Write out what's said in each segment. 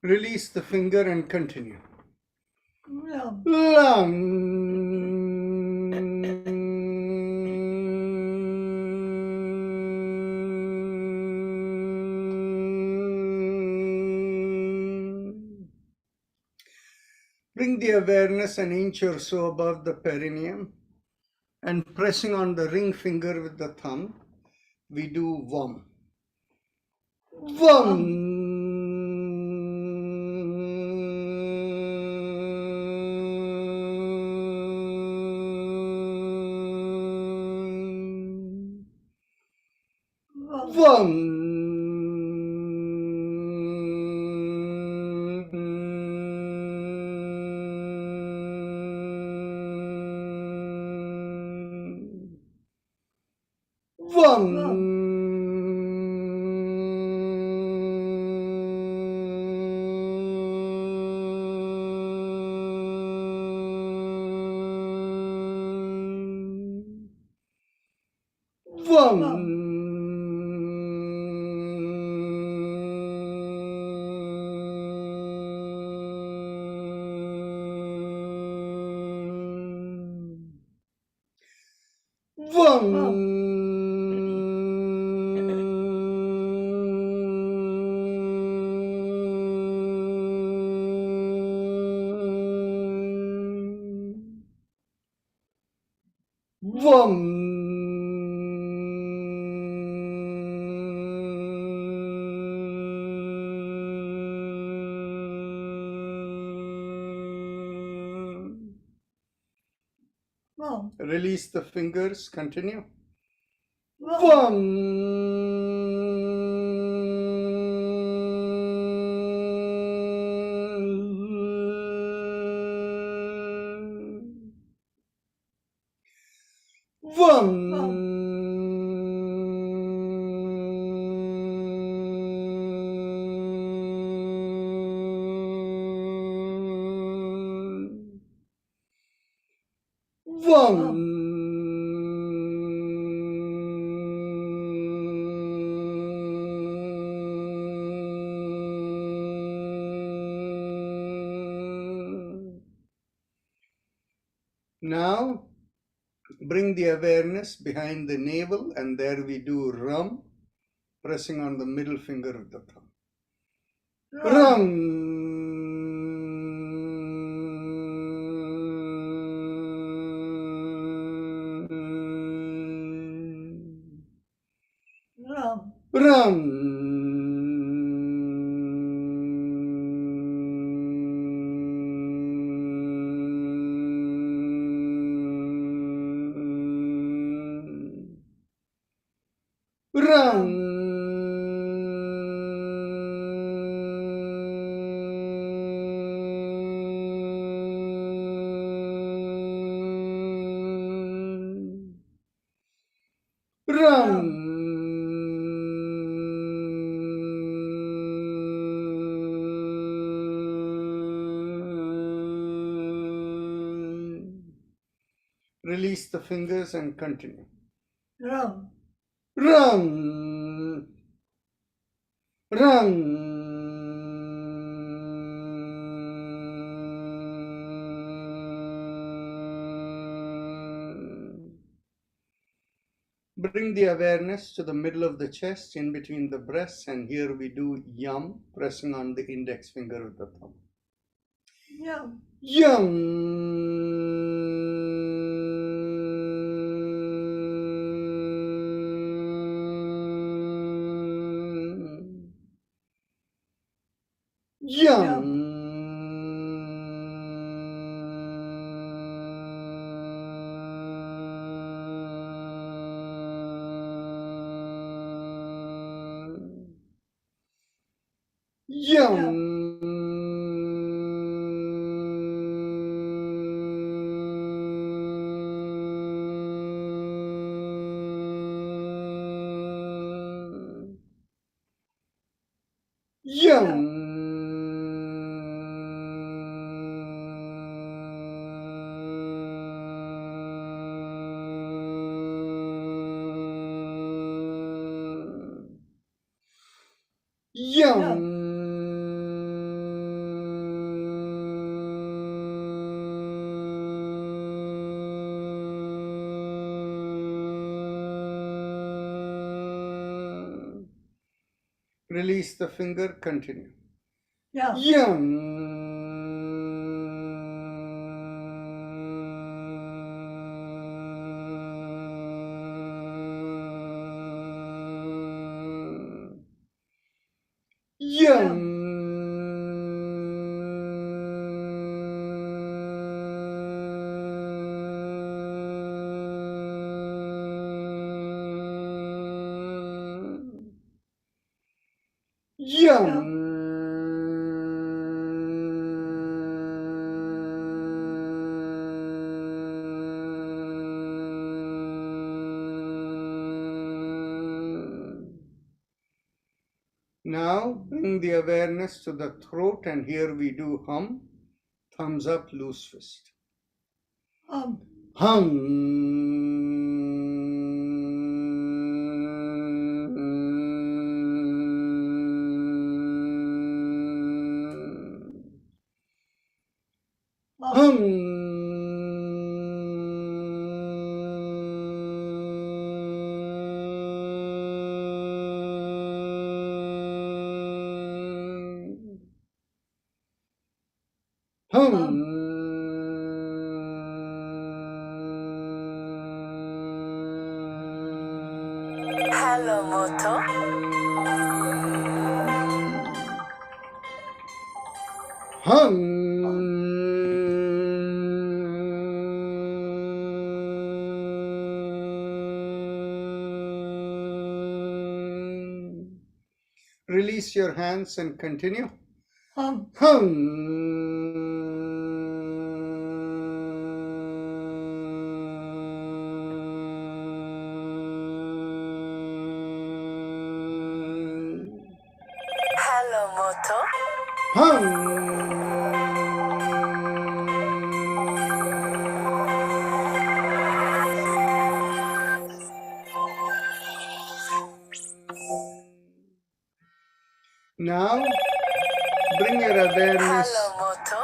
Release the finger and continue. Lam. Bring the awareness an inch or so above the perineum and pressing on the ring finger with the thumb, we do Vam. Vam. Vam. Vam. Vam. Vam. Vam. Release the fingers, continue. Vam. Vam. Vam. Now, bring the awareness behind the navel and there we do Ram, pressing on the middle finger of the thumb. Ram. Ram. Ram. Ram. Release the fingers and continue. Ram. Ram. Ram. Bring the awareness to the middle of the chest, in between the breasts, and here we do Yam, pressing on the index finger of the thumb. Yam. Yam. Yum. Yum. Yum. Yum. Release the finger, continue. Yum. Yum. Yum. Now bring the awareness to the throat, and here we do hum. Thumbs up, loose fist. Hum. Hello, Moto. Release your hands and continue. Hello, Moto. Now bring your awareness. Hello, Moto.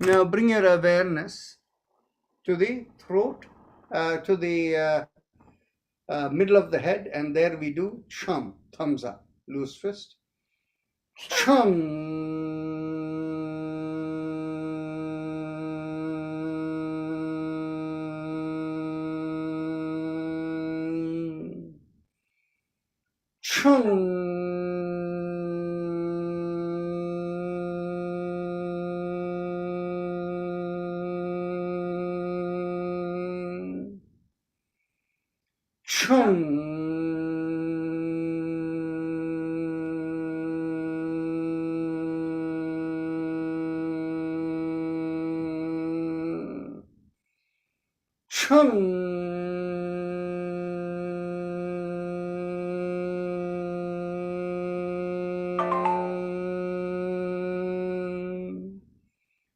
Now bring your awareness to the throat, to the middle of the head, and there we do chum, thumbs up, loose fist. Chum.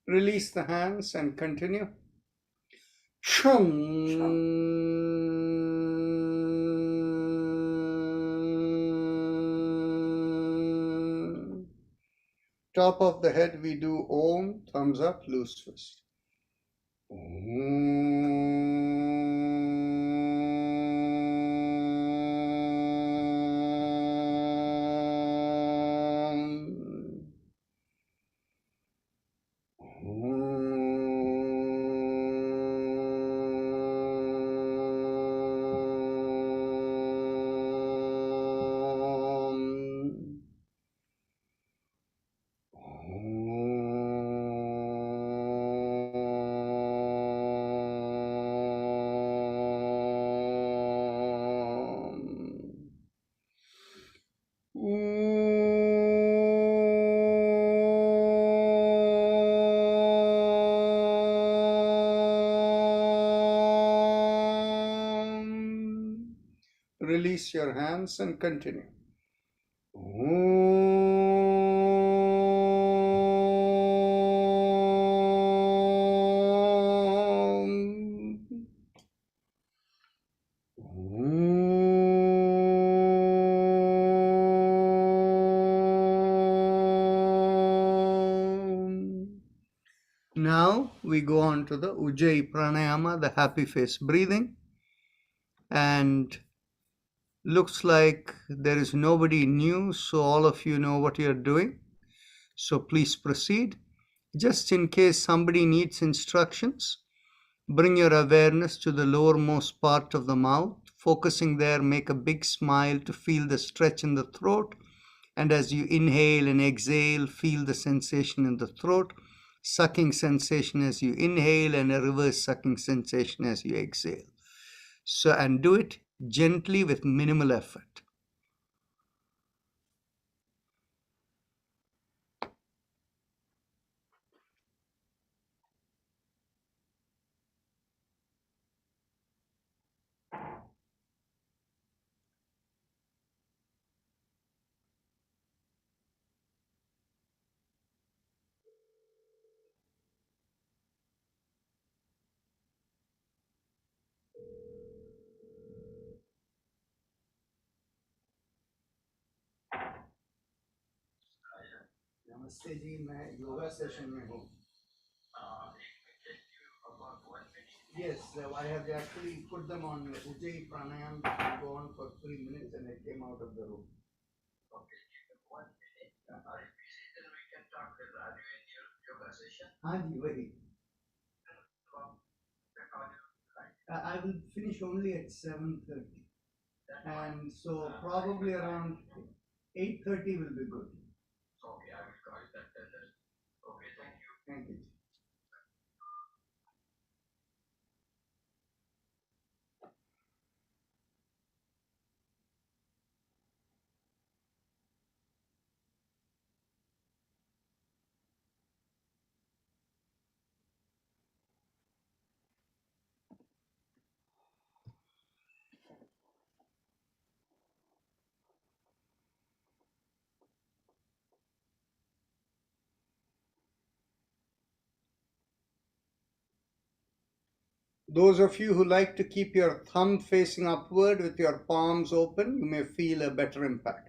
Release the hands and continue. Top of the head we do Om, thumbs up, loose fist. Release your hands and continue. Now we go on to the Ujjayi Pranayama, the happy face breathing, and looks like there is nobody new, so all of you know what you're doing. So please proceed. Just in case somebody needs instructions, bring your awareness to the lowermost part of the mouth. Focusing there, make a big smile to feel the stretch in the throat. And as you inhale and exhale, feel the sensation in the throat, sucking sensation as you inhale and a reverse sucking sensation as you exhale. So, and do it gently with minimal effort. नमस्ते जी, मैं yoga session में हूँ. Yes, I have actually put them on Ujjayi Pranayama, which will go on for 3 minutes, and I came out of the room. Okay, give them 1 minute. Are you busy? Then we can talk with you in your yoga session. हाँ जी, वही. I will finish only at 7:30, and so probably around 8:30 will be good. Okay, I will call that then. Okay, thank you. Thank you. Those of you who like to keep your thumb facing upward with your palms open, you may feel a better impact.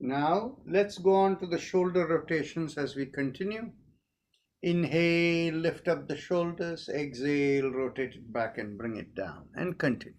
Now, let's go on to the shoulder rotations as we continue. Inhale, lift up the shoulders. Exhale, rotate it back and bring it down. And continue.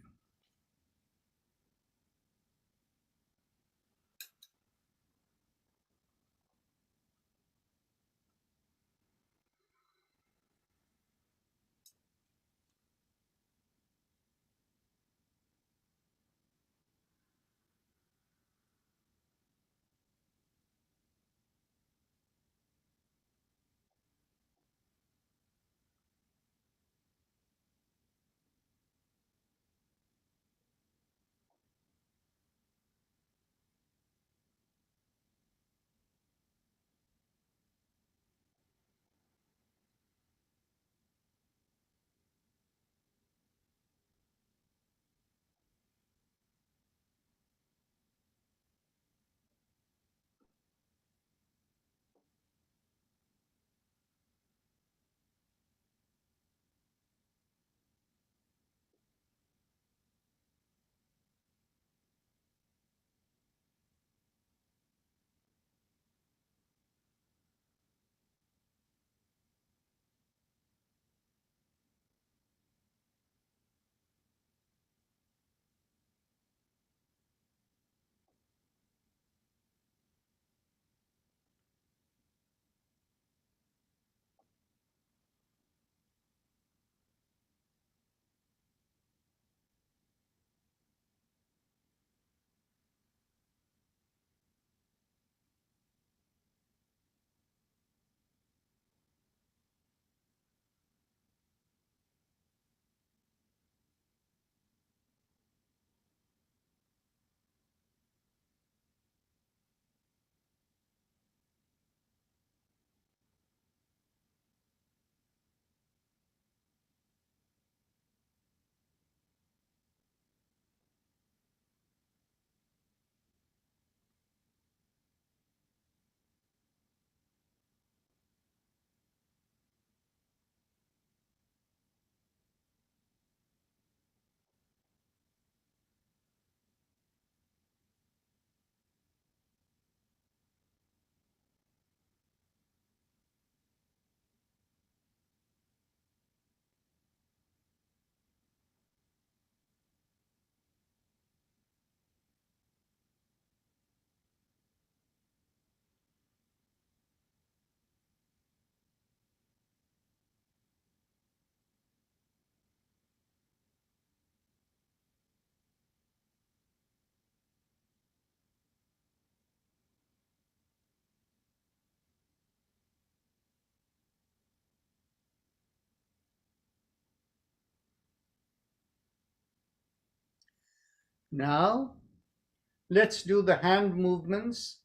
Now, let's do the hand movements.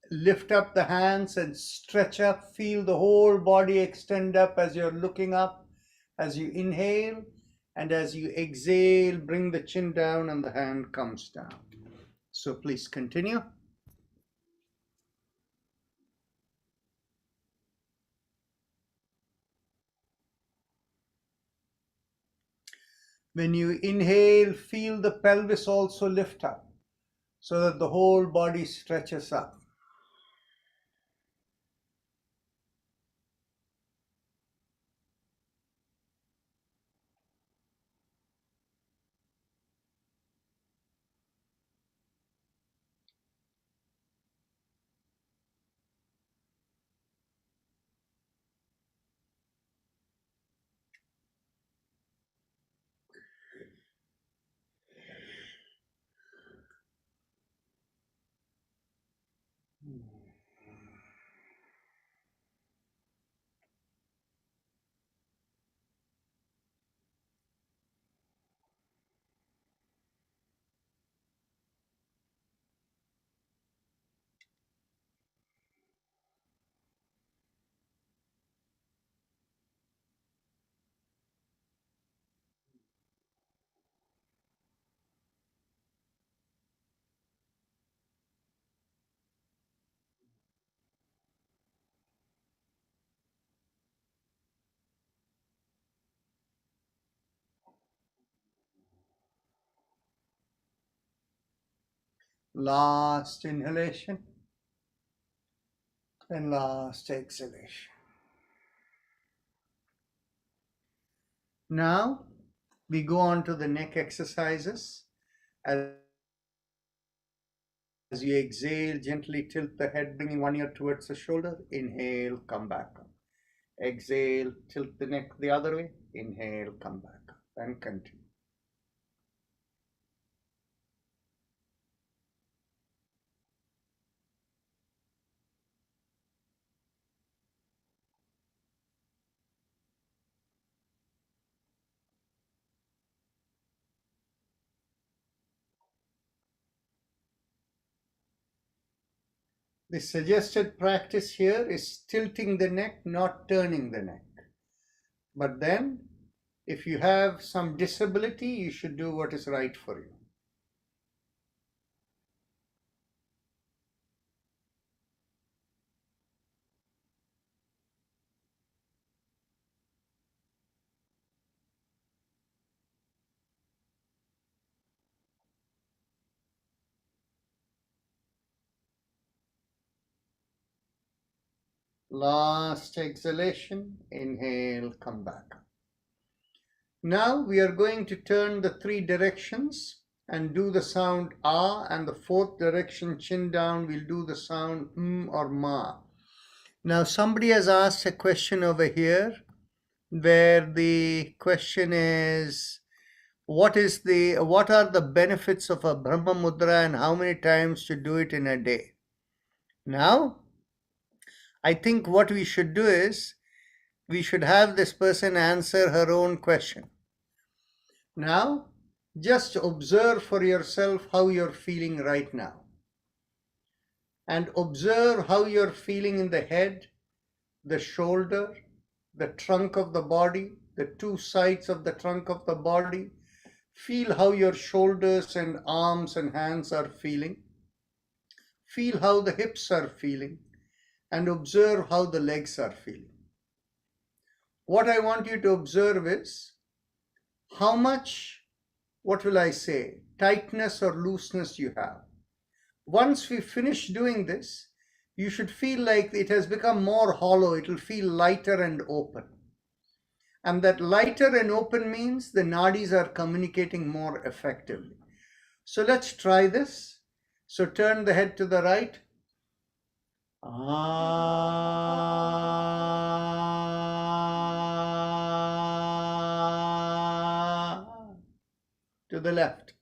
Lift up the hands and stretch up. Feel the whole body extend up as you're looking up, as you inhale, and as you exhale, bring the chin down and the hand comes down. So please continue. When you inhale, feel the pelvis also lift up so that the whole body stretches up. Last inhalation and last exhalation. Now we go on to the neck exercises. As you exhale, gently tilt the head, bringing one ear towards the shoulder. Inhale, come back up. Exhale, tilt the neck the other way. Inhale, come back up, and continue. The suggested practice here is tilting the neck, not turning the neck. But then, if you have some disability, you should do what is right for you. Last exhalation, inhale, come back. Now we are going to turn the three directions and do the sound ah, and the fourth direction, chin down, we'll do the sound or ma. Now somebody has asked a question over here where the question is, what are the benefits of a Brahma Mudra and how many times to do it in a day? Now, I think what we should do is, we should have this person answer her own question. Now, just observe for yourself how you're feeling right now. And observe how you're feeling in the head, the shoulder, the trunk of the body, the two sides of the trunk of the body. Feel how your shoulders and arms and hands are feeling. Feel how the hips are feeling. And observe how the legs are feeling. What I want you to observe is how much, what will I say, tightness or looseness you have. Once we finish doing this, you should feel like it has become more hollow. It will feel lighter and open. And that lighter and open means the nadis are communicating more effectively. So let's try this. So turn the head to the right. To the left.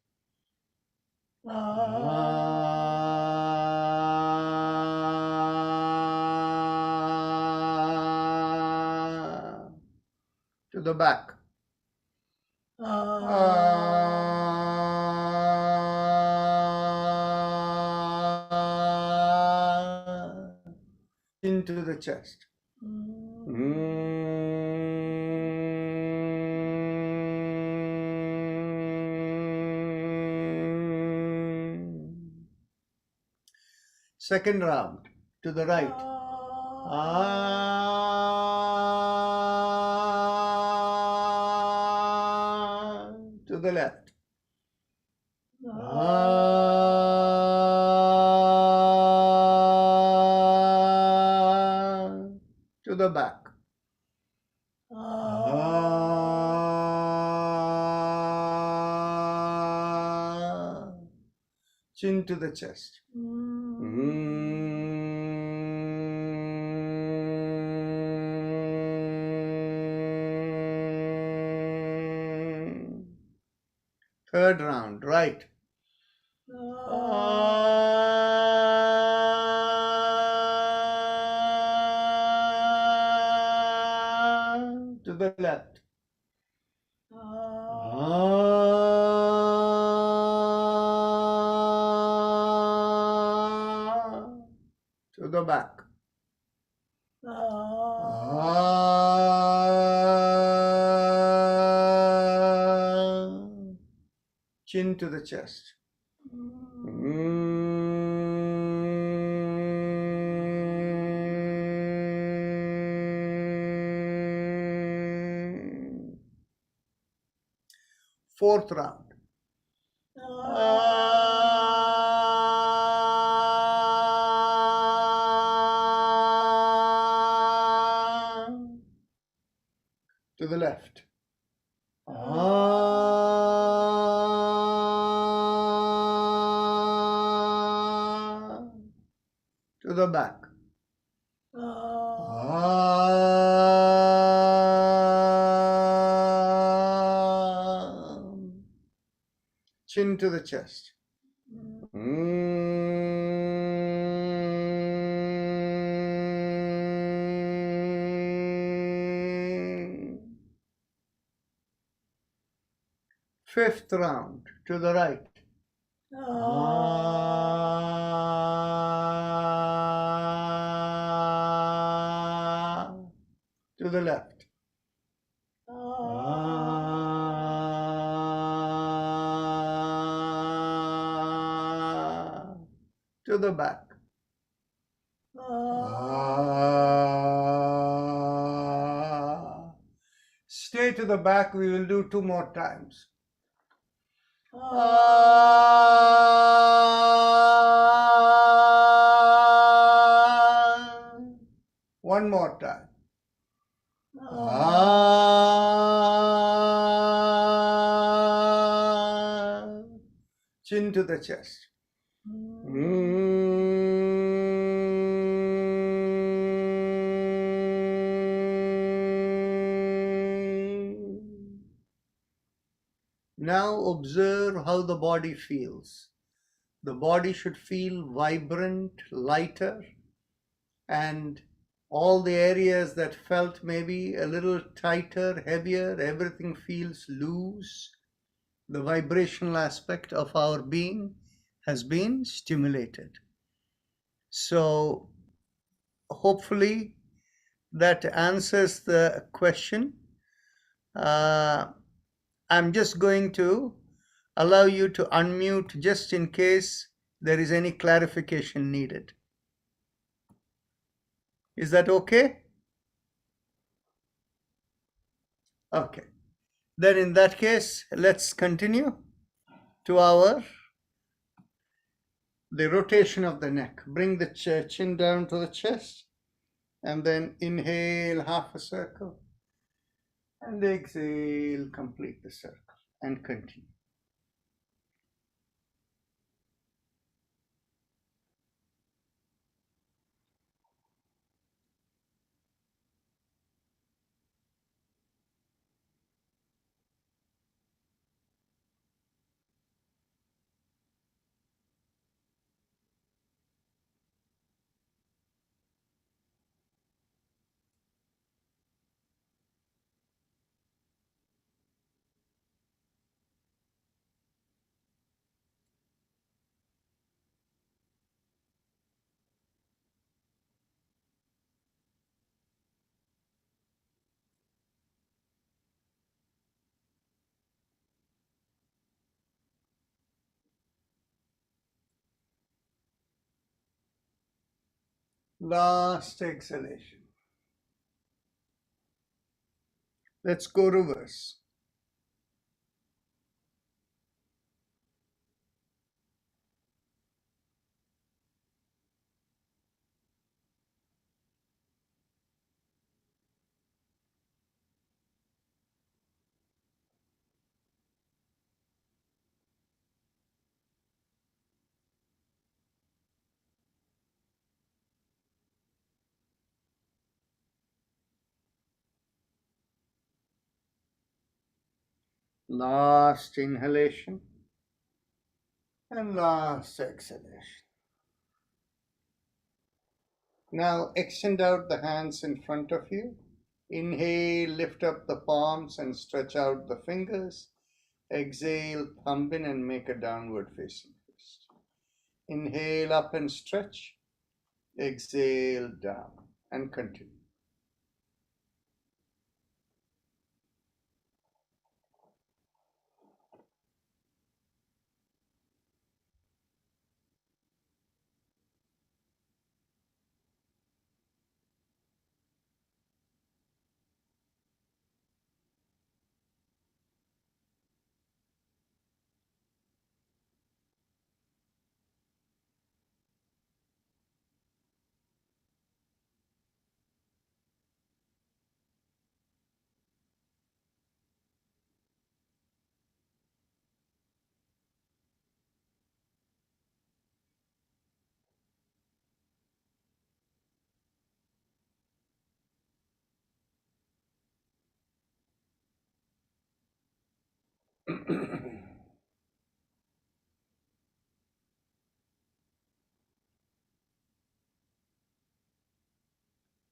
To the back. chest. Second round, to the right. To the left. To the back. Chin to the chest. Third round, right. To the left. To the back. Chin to the chest. Fourth round. To the left. To the back. Chin to the chest. Fifth round, to the right. To the left. To the back. Stay to the back, we will do 2 more times. One more time. Chin to the chest. Now observe how the body feels. The body should feel vibrant, lighter, and all the areas that felt maybe a little tighter, heavier, everything feels loose. The vibrational aspect of our being has been stimulated. So hopefully that answers the question. I'm just going to allow you to unmute just in case there is any clarification needed. Is that okay? Okay. Then in that case, let's continue to the rotation of the neck. Bring the chin down to the chest and then inhale half a circle and exhale, complete the circle and continue. Last exhalation. Let's go reverse. Last inhalation and last exhalation. Now extend out the hands in front of you. Inhale, lift up the palms and stretch out the fingers. Exhale, thumb in and make a downward facing fist. Inhale up and stretch. Exhale down and continue.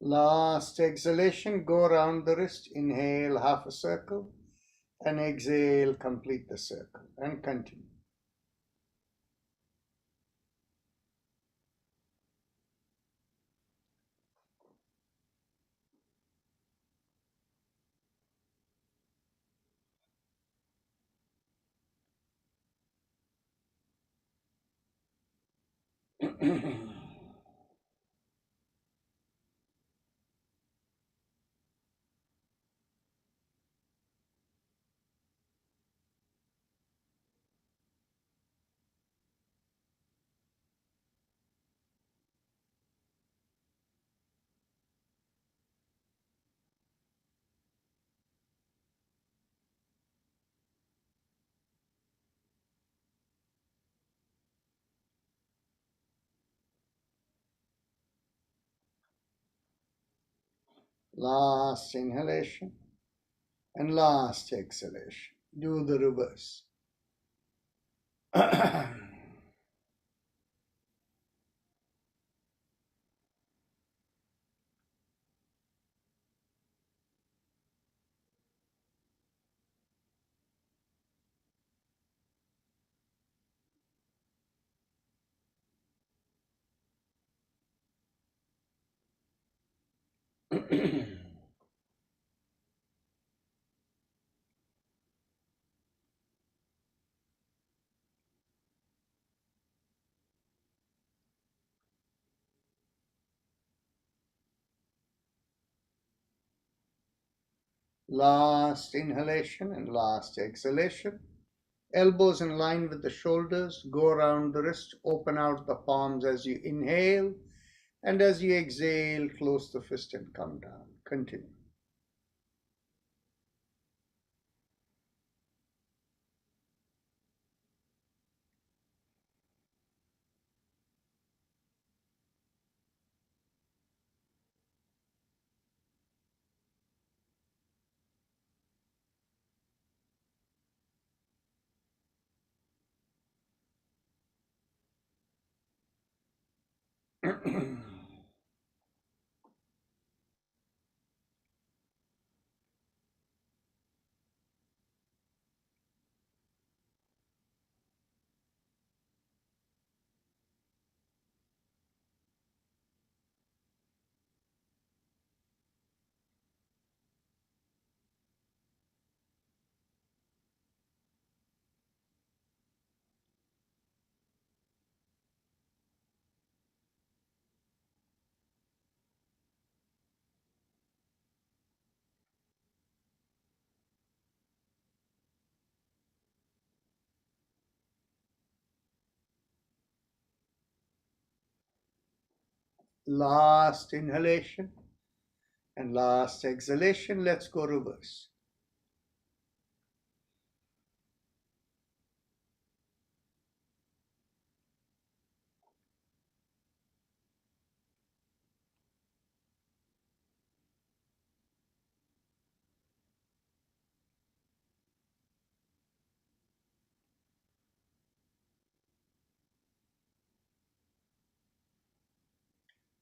Last exhalation, go around the wrist. Inhale half a circle and exhale, complete the circle and continue. Last inhalation and last exhalation. Do the reverse. Last inhalation and last exhalation. Elbows in line with the shoulders. Go around the wrist. Open out the palms as you inhale. And as you exhale, close the fist and come down. Continue. Last inhalation and last exhalation. Let's go reverse.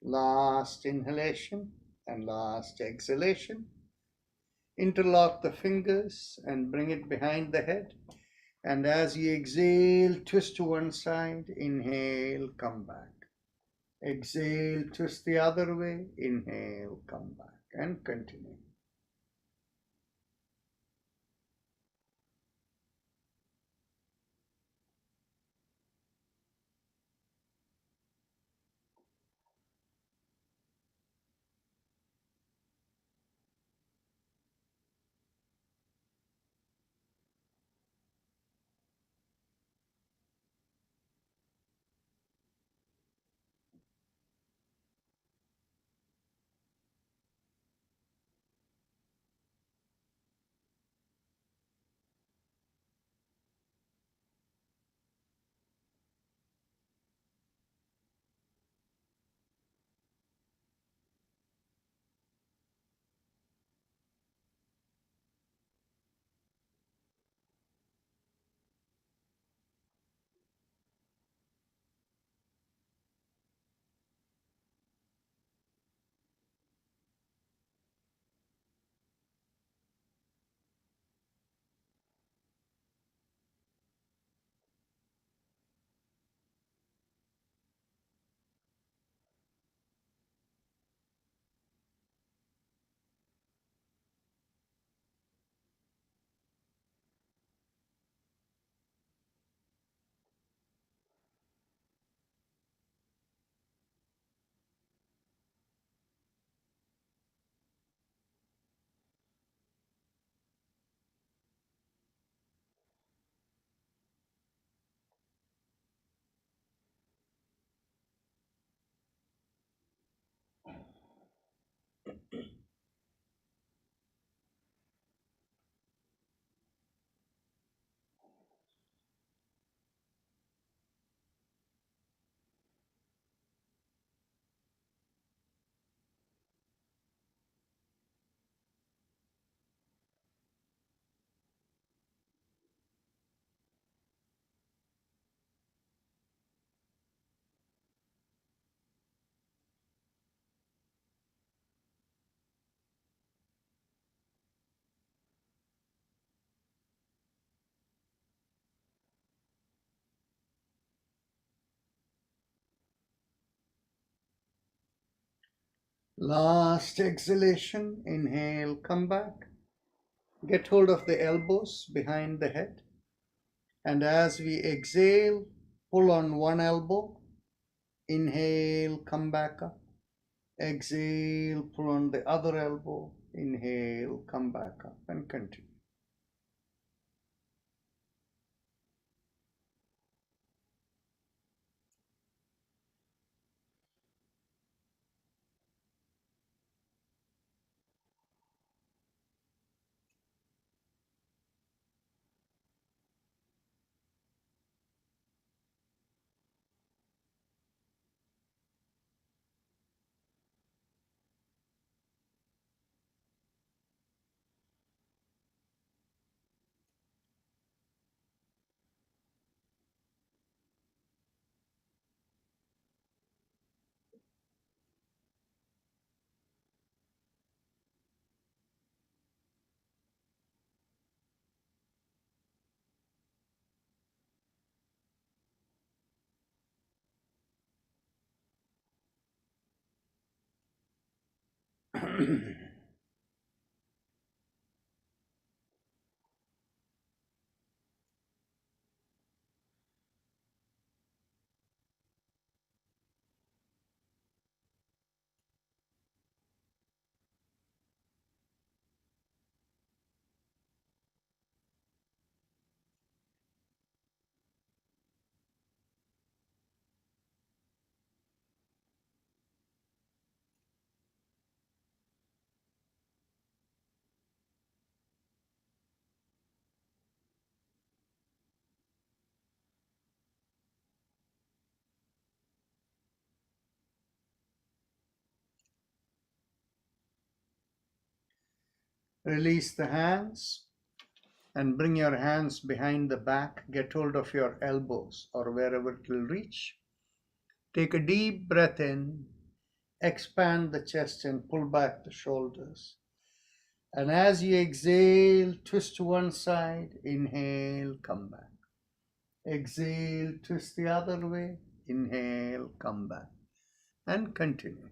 Last inhalation and last exhalation. Interlock the fingers and bring it behind the head. And as you exhale, twist to one side. Inhale, come back. Exhale, twist the other way. Inhale, come back. And continue. Last exhalation. Inhale, come back. Get hold of the elbows behind the head. And as we exhale, pull on one elbow. Inhale, come back up. Exhale, pull on the other elbow. Inhale, come back up and continue. Release the hands and bring your hands behind the back. Get hold of your elbows or wherever it will reach. Take a deep breath in, expand the chest and pull back the shoulders. And as you exhale, twist to one side, inhale, come back. Exhale, twist the other way, inhale, come back. And continue.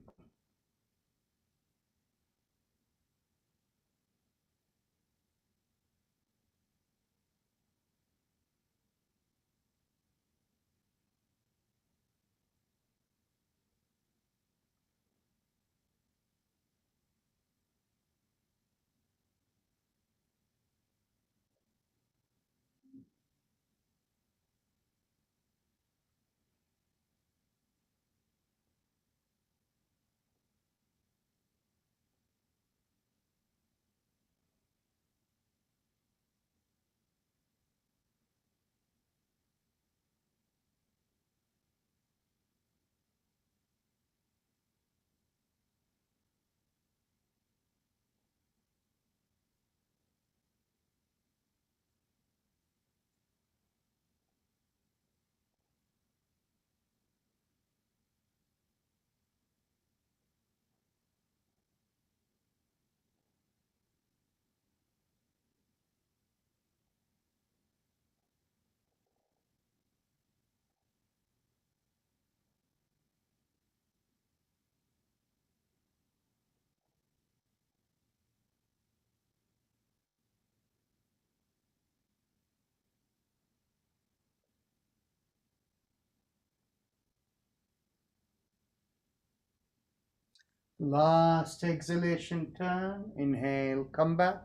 Last exhalation turn, inhale, come back.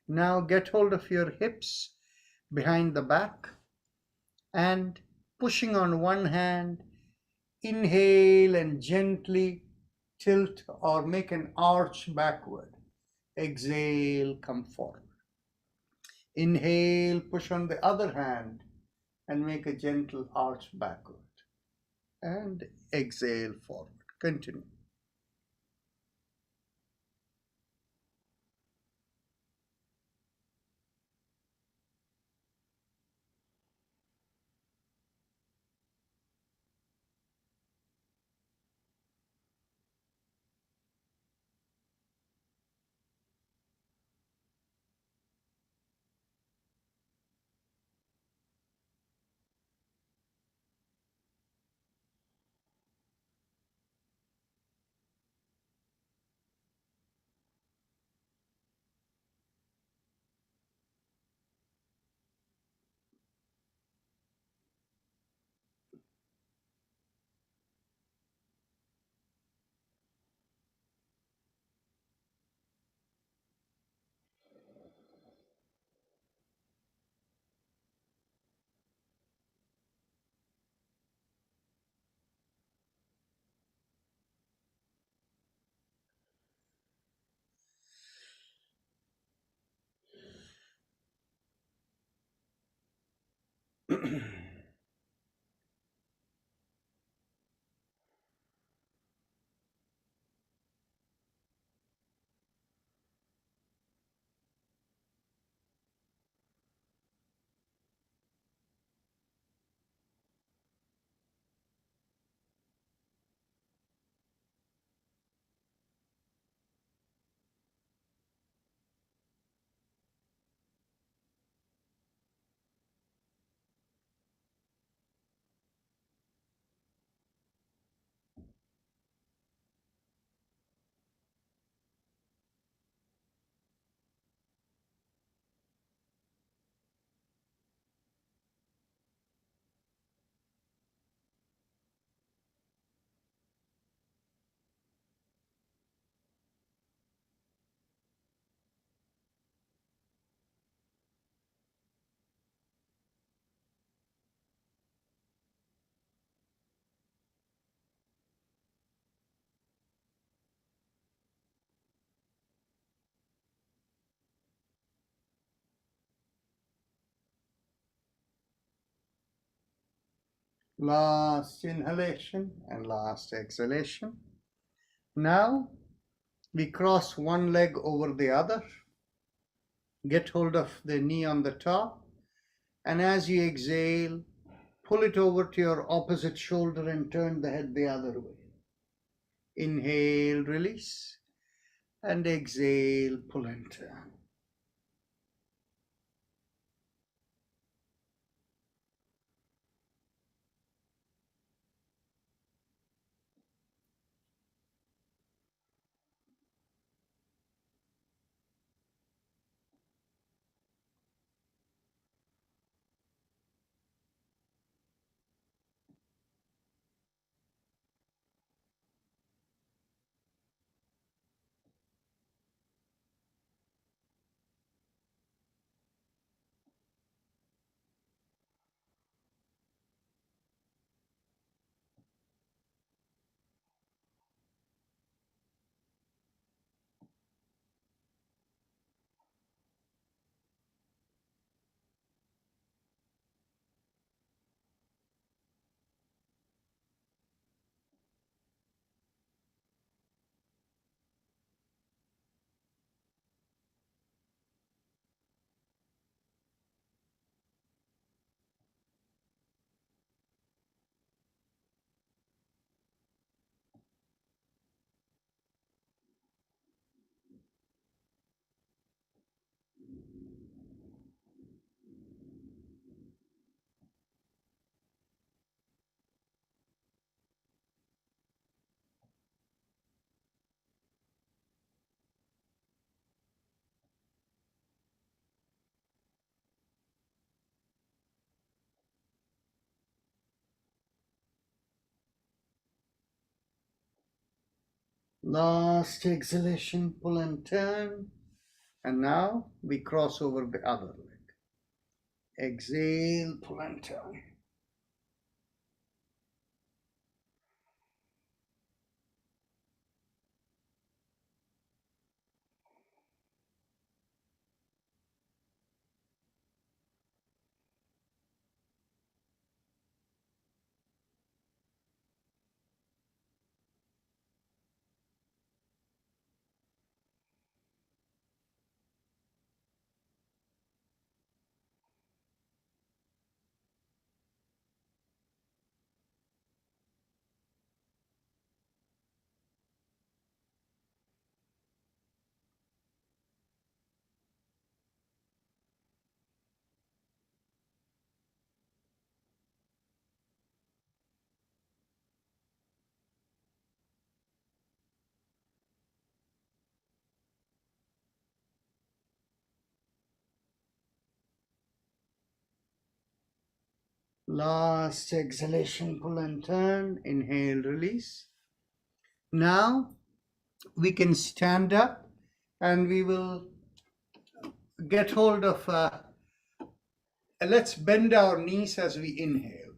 Now get hold of your hips behind the back and pushing on one hand, inhale and gently tilt or make an arch backward. Exhale, come forward. Inhale, push on the other hand and make a gentle arch backward. And exhale forward. Continue. Last inhalation and last exhalation. Now we cross one leg over the other Get hold of the knee on the top, and as you exhale, pull it over to your opposite shoulder and turn the head the other way. Inhale, release, and exhale, pull and turn. Last exhalation, pull and turn. And now we cross over the other leg. Exhale, pull and turn. Last exhalation, pull and turn. Inhale, release. Now we can stand up and we will get hold of, let's bend our knees as we inhale.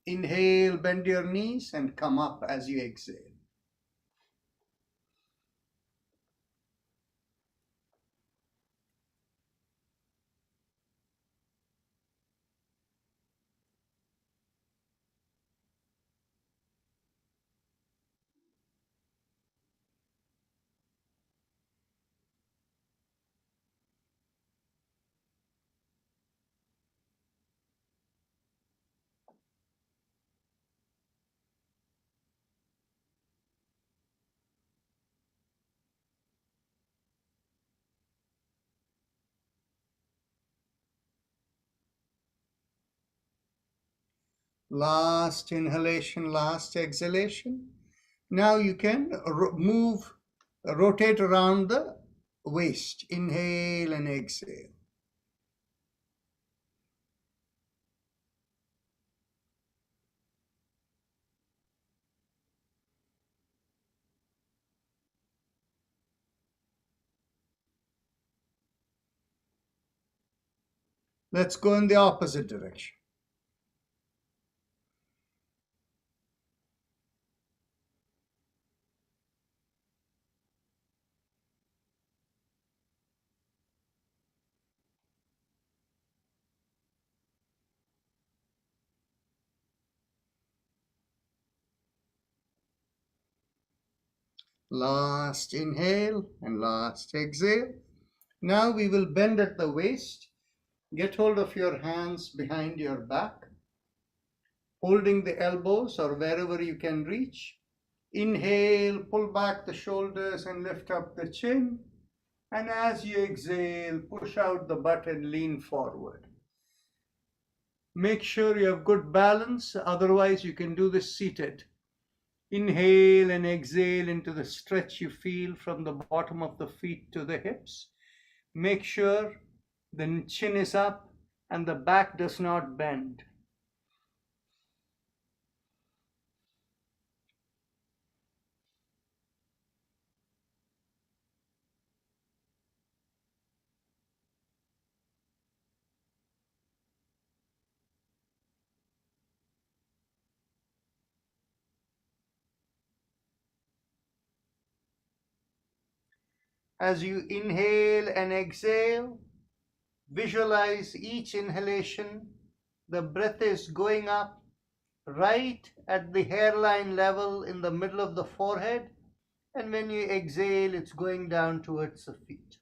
Inhale, bend your knees and come up as you exhale. Last inhalation, last exhalation. Now you can rotate around the waist. Inhale and exhale. Let's go in the opposite direction. Last inhale and last exhale. Now we will bend at the waist. Get hold of your hands behind your back, holding the elbows or wherever you can reach. Inhale, pull back the shoulders and lift up the chin. And as you exhale, push out the butt and lean forward. Make sure you have good balance, otherwise you can do this seated. Inhale and exhale into the stretch you feel from the bottom of the feet to the hips. Make sure the chin is up and the back does not bend. As you inhale and exhale, visualize each inhalation. The breath is going up right at the hairline level in the middle of the forehead. And when you exhale, it's going down towards the feet.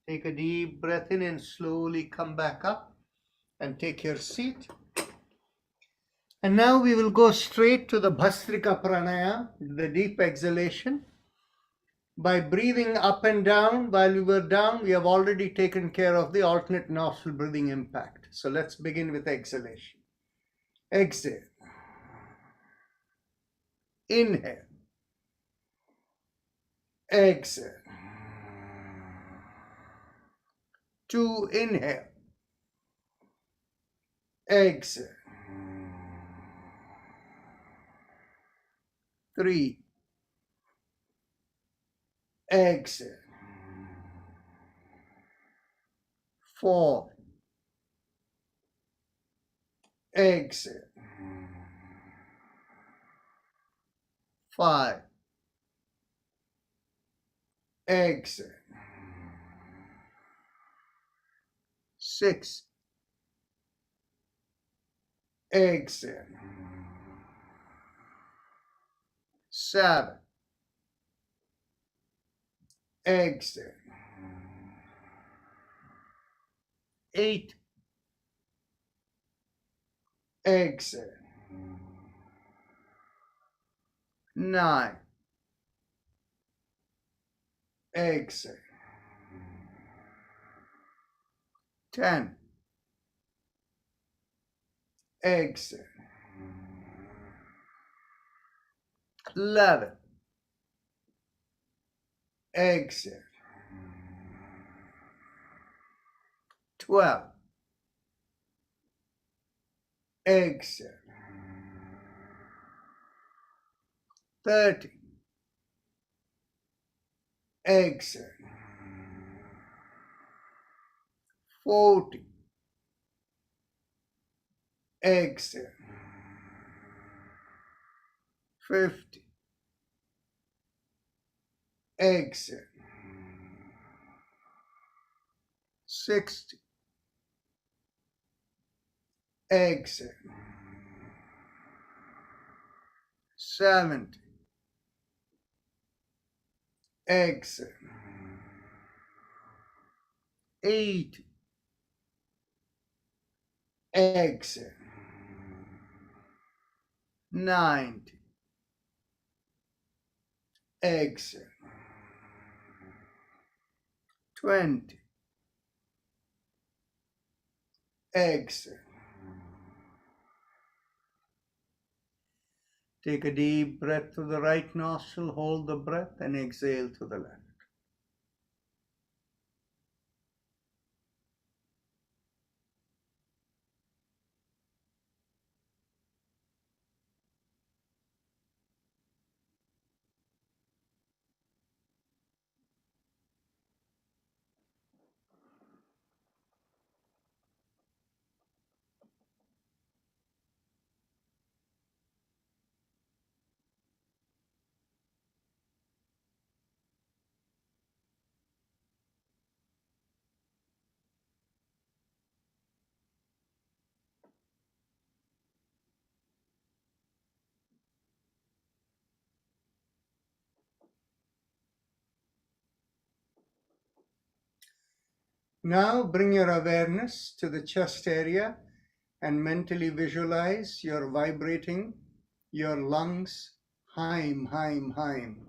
Take a deep breath in and slowly come back up and take your seat. And now we will go straight to the Bhastrika Pranayama, the deep exhalation. By breathing up and down while we were down, we have already taken care of the alternate nostril breathing impact. So let's begin with exhalation. Exhale. Inhale. Exhale. 2, inhale. Exhale. 3, exhale. 4, exhale. 5, exhale. 6, exhale. 7, exhale. 8, exhale. 9, exhale. 10, exhale. 11, exhale. 12, exhale. 13, exhale. 14, exhale. 15, exhale. 16, exhale. 17, exhale. 18, exhale. 19, exhale. 20, exhale. Take a deep breath through the right nostril, hold the breath and exhale to the left. Now bring your awareness to the chest area and mentally visualize you're vibrating your lungs. Heim, heim, heim.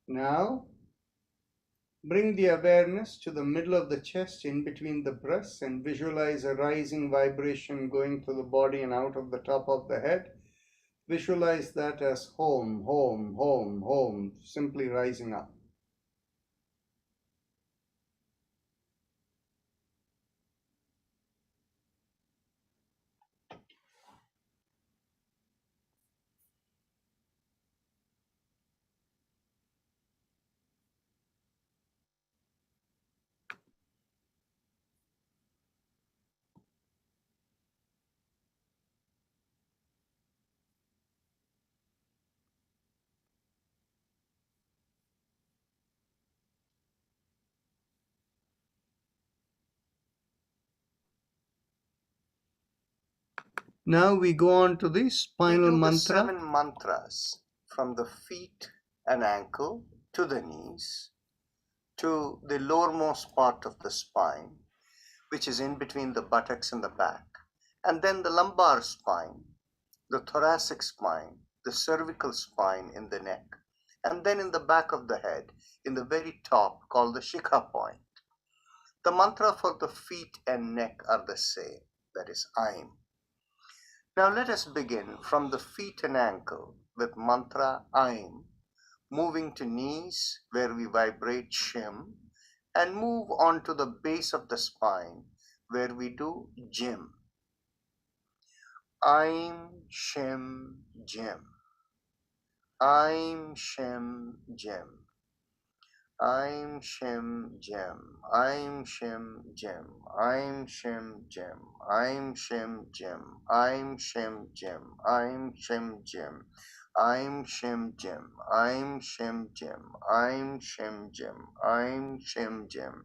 Now bring the awareness to the middle of the chest in between the breasts and visualize a rising vibration going through the body and out of the top of the head. Visualize that as home, home, home, home, simply rising up. Now we go on to the spinal mantra. 7 mantras from the feet and ankle to the knees to the lowermost part of the spine, which is in between the buttocks and the back, and then the lumbar spine, the thoracic spine, the cervical spine in the neck, and then in the back of the head, in the very top, called the Shikha point. The mantra for the feet and neck are the same, that is Aim. Now let us begin from the feet and ankle with mantra Aim, moving to knees where we vibrate Shim, and move on to the base of the spine where we do Jim. Aim, Shim, Jim. Aim, Shim, Jim. I'm Shim Jim. I'm Shim Jim. I'm Shim Jim. I'm Shim Jim. I'm Shim Jim. I'm Shim Jim. I'm Shim Jim. I'm Shim Jim. I'm Shim Jim. I'm Shim Jim.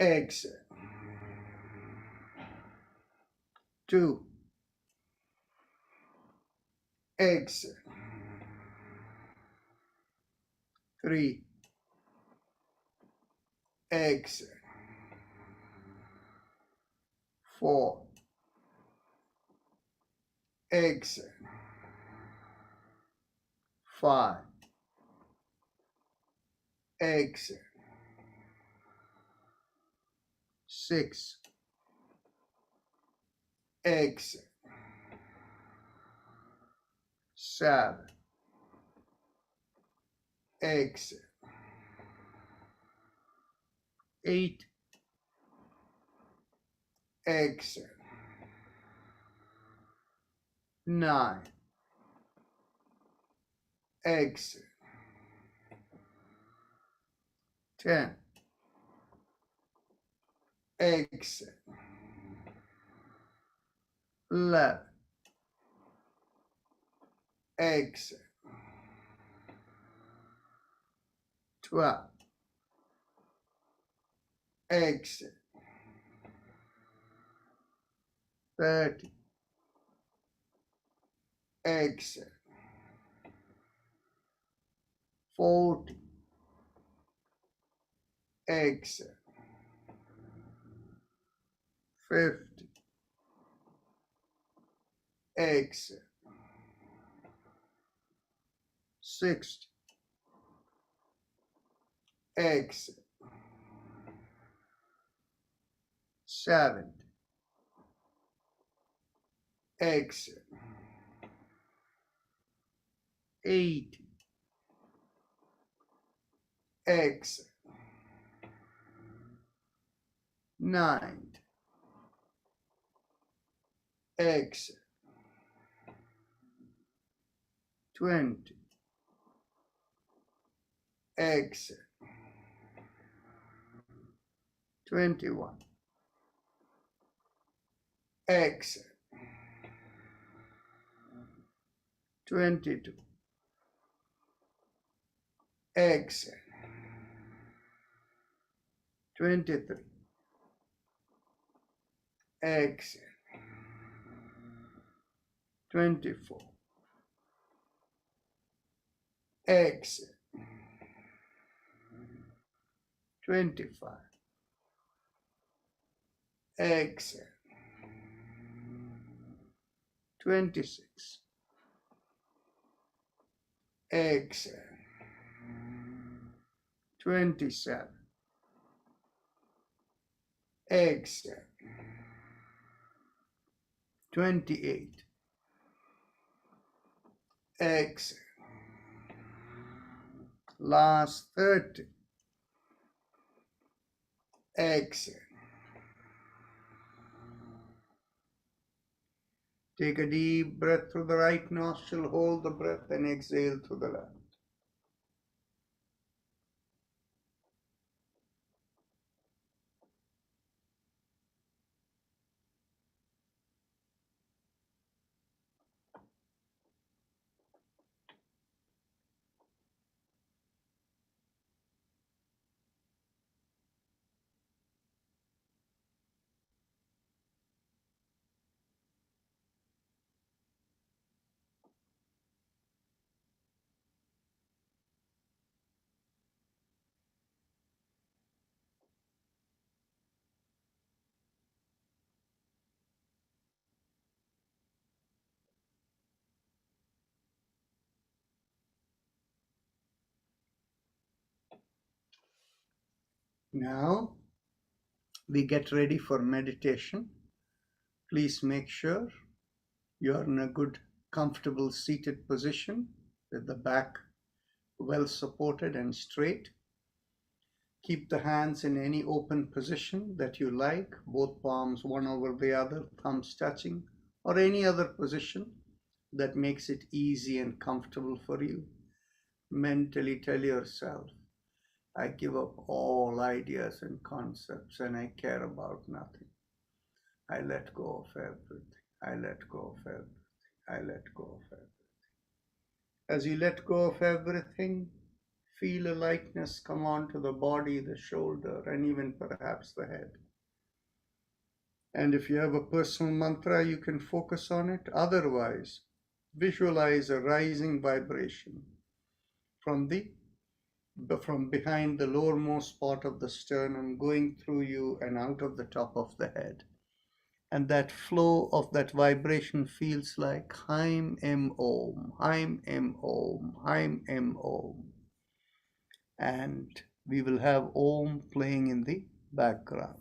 exhale. 2, exhale. 3, exhale. 4, exhale. 5, exhale. 6, exhale. 7, exhale. 8, exhale. 9, exhale. 10, exhale. 11, exhale. 12, exhale. 13, exhale. 14, exhale. 15, exhale. 16, exhale. 17, exhale. 18, exhale. 19, exhale. 20, exhale. 21, exhale. 22, exhale. 23, exhale. 24, exhale. 25, exhale. 26, exhale. 27, exhale. 28, exhale. Last 30, exhale. Take a deep breath through the right nostril, hold the breath and exhale through the left. Now we get ready for meditation. Please make sure you're in a good, comfortable seated position with the back well supported and straight. Keep the hands in any open position that you like, both palms one over the other, thumbs touching, or any other position that makes it easy and comfortable for you. Mentally tell yourself, I give up all ideas and concepts and I care about nothing. I let go of everything. I let go of everything. I let go of everything. As you let go of everything, Feel a lightness come onto the body, the shoulder, and even perhaps the head. And if you have a personal mantra, you can focus on it. Otherwise, visualize a rising vibration from behind the lowermost part of the sternum, going through you and out of the top of the head. And that flow of that vibration feels like Haim Em Om, Haim Em Om, Haim Em Om. And we will have Om playing in the background.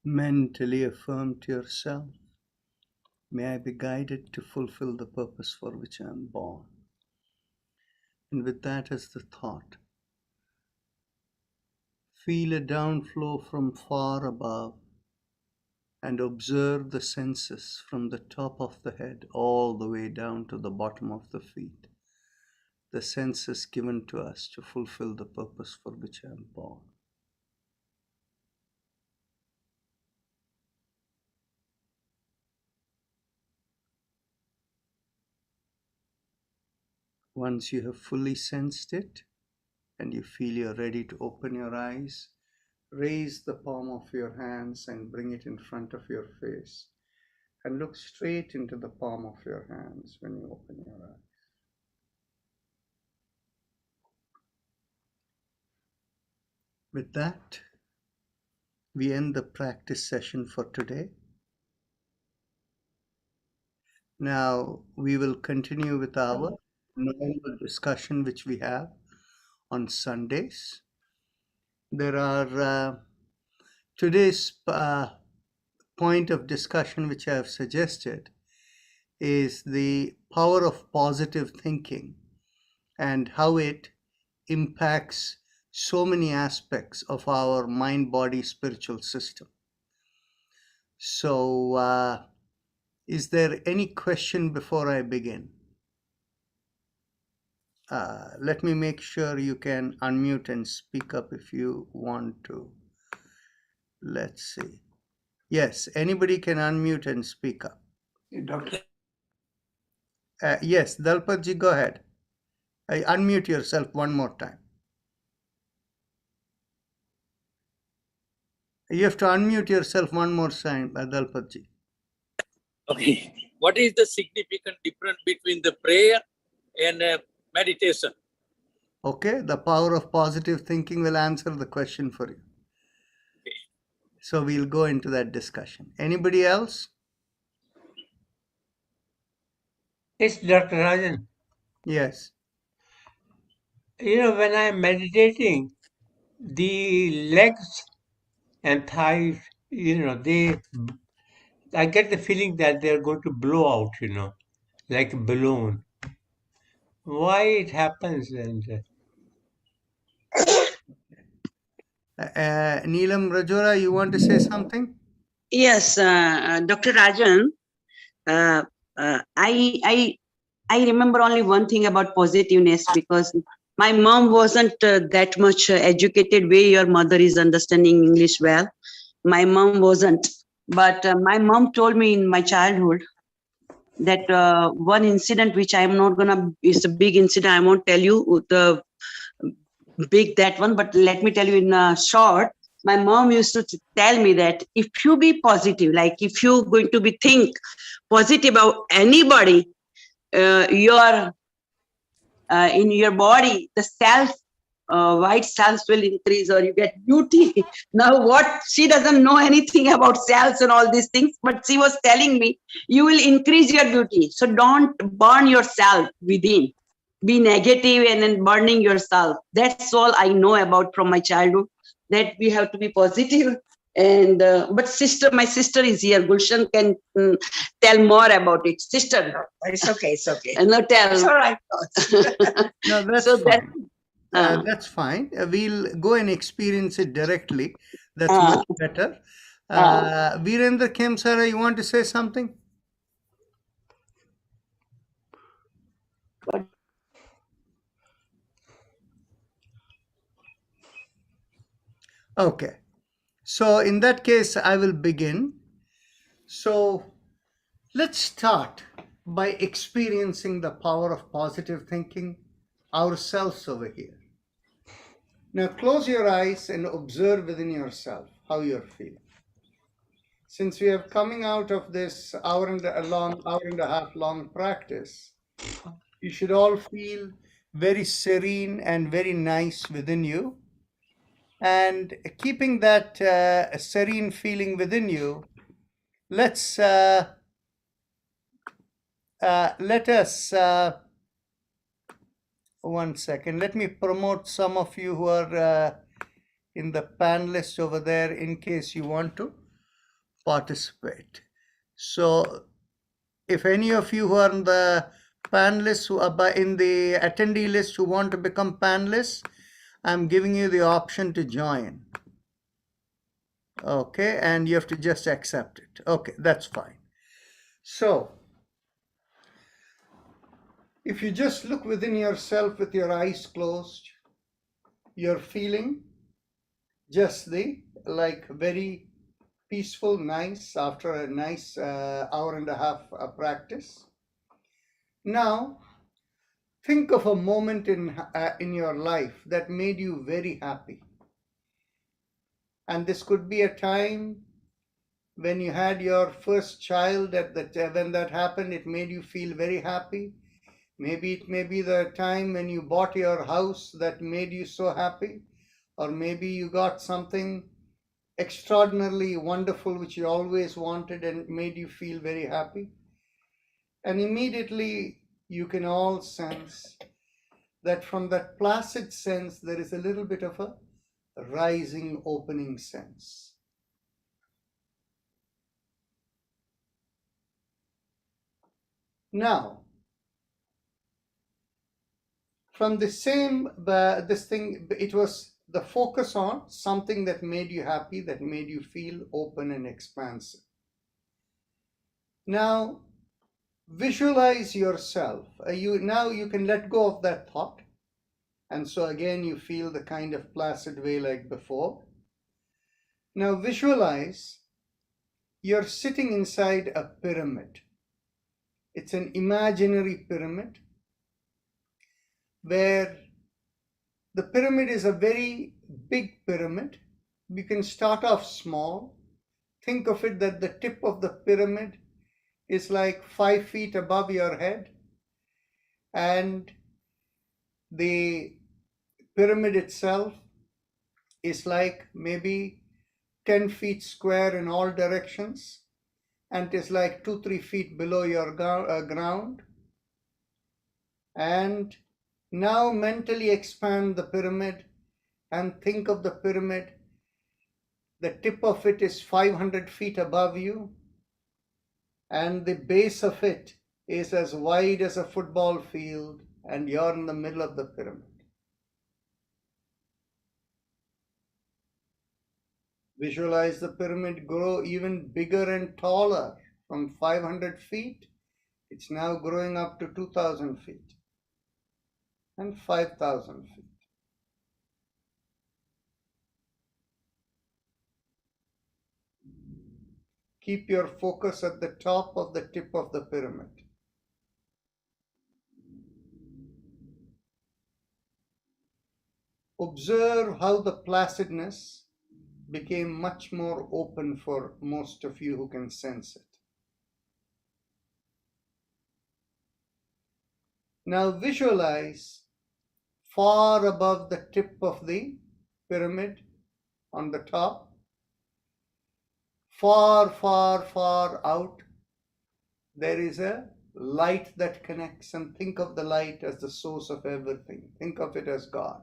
Mentally affirm to yourself, may I be guided to fulfill the purpose for which I am born. And with that as the thought, feel a downflow from far above and observe the senses from the top of the head all the way down to the bottom of the feet. The senses given to us to fulfill the purpose for which I am born. Once you have fully sensed it and you feel you're ready to open your eyes, raise the palm of your hands and bring it in front of your face and look straight into the palm of your hands when you open your eyes. With that, we end the practice session for today. Now we will continue with our normal discussion which we have on Sundays. There are today's point of discussion which I have suggested is the power of positive thinking and how it impacts so many aspects of our mind, body, spiritual system. So, is there any question before I begin? Let me make sure you can unmute and speak up if you want to. Let's see. Yes, anybody can unmute and speak up. Doctor, Yes, Dalpatji, go ahead. Unmute yourself one more time. You have to unmute yourself one more time, Dalpatji. okay. What is the significant difference between the prayer and meditation? Okay, the power of positive thinking will answer the question for you. Okay. So we'll go into that discussion. Anybody else? It's Dr. Rajan. Yes. When I'm meditating, the legs and thighs, I get the feeling that they're going to blow out, like a balloon. Why it happens? And Neelam Rajora, you want to say something? Yes, Dr. Rajan, uh, I remember only one thing about positiveness because my mom wasn't that much educated way your mother is understanding English well. My mom wasn't, but my mom told me in my childhood that one incident which I'm not gonna, it's a big incident. I won't tell you the big that one, but let me tell you in short. My mom used to tell me that if you be positive, like if you're going to be think positive about anybody, your in your body, the cells, white cells will increase or you get beauty. Now what, she doesn't know anything about cells and all these things, but she was telling me, you will increase your beauty. So don't burn yourself within. Be negative and then burning yourself. That's all I know about from my childhood, that we have to be positive. And but my sister is here. Gulshan can tell more about it. Sister, It's okay. It's okay. no, tell. It's all right. No, that's So fine. that, That's fine. We'll go and experience it directly. That's Uh, much better. Virendra Kemsara, you want to say something? Okay. So in that case, I will begin. So let's start by experiencing the power of positive thinking ourselves over here. Now close your eyes and observe within yourself how you're feeling. Since we are coming out of this hour and a half long practice, you should all feel very serene and very nice within you. And keeping that serene feeling within you, let us one second. Let me promote some of you who are in the panelists over there in case you want to. participate. So if any of you who are in the panelists, who are in the attendee list, who want to become panelists, I'm giving you the option to join. Okay, and you have to just accept it. Okay, that's fine. So if you just look within yourself with your eyes closed, you're feeling just like very peaceful, nice after a nice hour and a half practice. Now, think of a moment in your life that made you very happy. And this could be a time when you had your first child, when that happened, it made you feel very happy. Maybe it may be the time when you bought your house that made you so happy. Or maybe you got something extraordinarily wonderful which you always wanted and made you feel very happy. And immediately you can all sense that from that placid sense, there is a little bit of a rising, opening sense. Now, from the same, it was the focus on something that made you happy, that made you feel open and expansive. Now, visualize yourself. Now you can let go of that thought. And so again, you feel the kind of placid way like before. Now visualize you're sitting inside a pyramid. It's an imaginary pyramid where the pyramid is a very big pyramid. You can start off small. Think of it that the tip of the pyramid is like 5 feet above your head, and the pyramid itself is like maybe 10 feet square in all directions, and it is like 2-3 feet below your ground. And now mentally expand the pyramid and think of the pyramid. The tip of it is 500 feet above you, and the base of it is as wide as a football field, and you're in the middle of the pyramid. Visualize the pyramid grow even bigger and taller. From 500 feet, it's now growing up to 2,000 feet and 5,000 feet. Keep your focus at the top of the tip of the pyramid. Observe how the placidness became much more open for most of you who can sense it. Now visualize far above the tip of the pyramid on the top, far, far, far out, there is a light that connects, and think of the light as the source of everything. Think of it as God.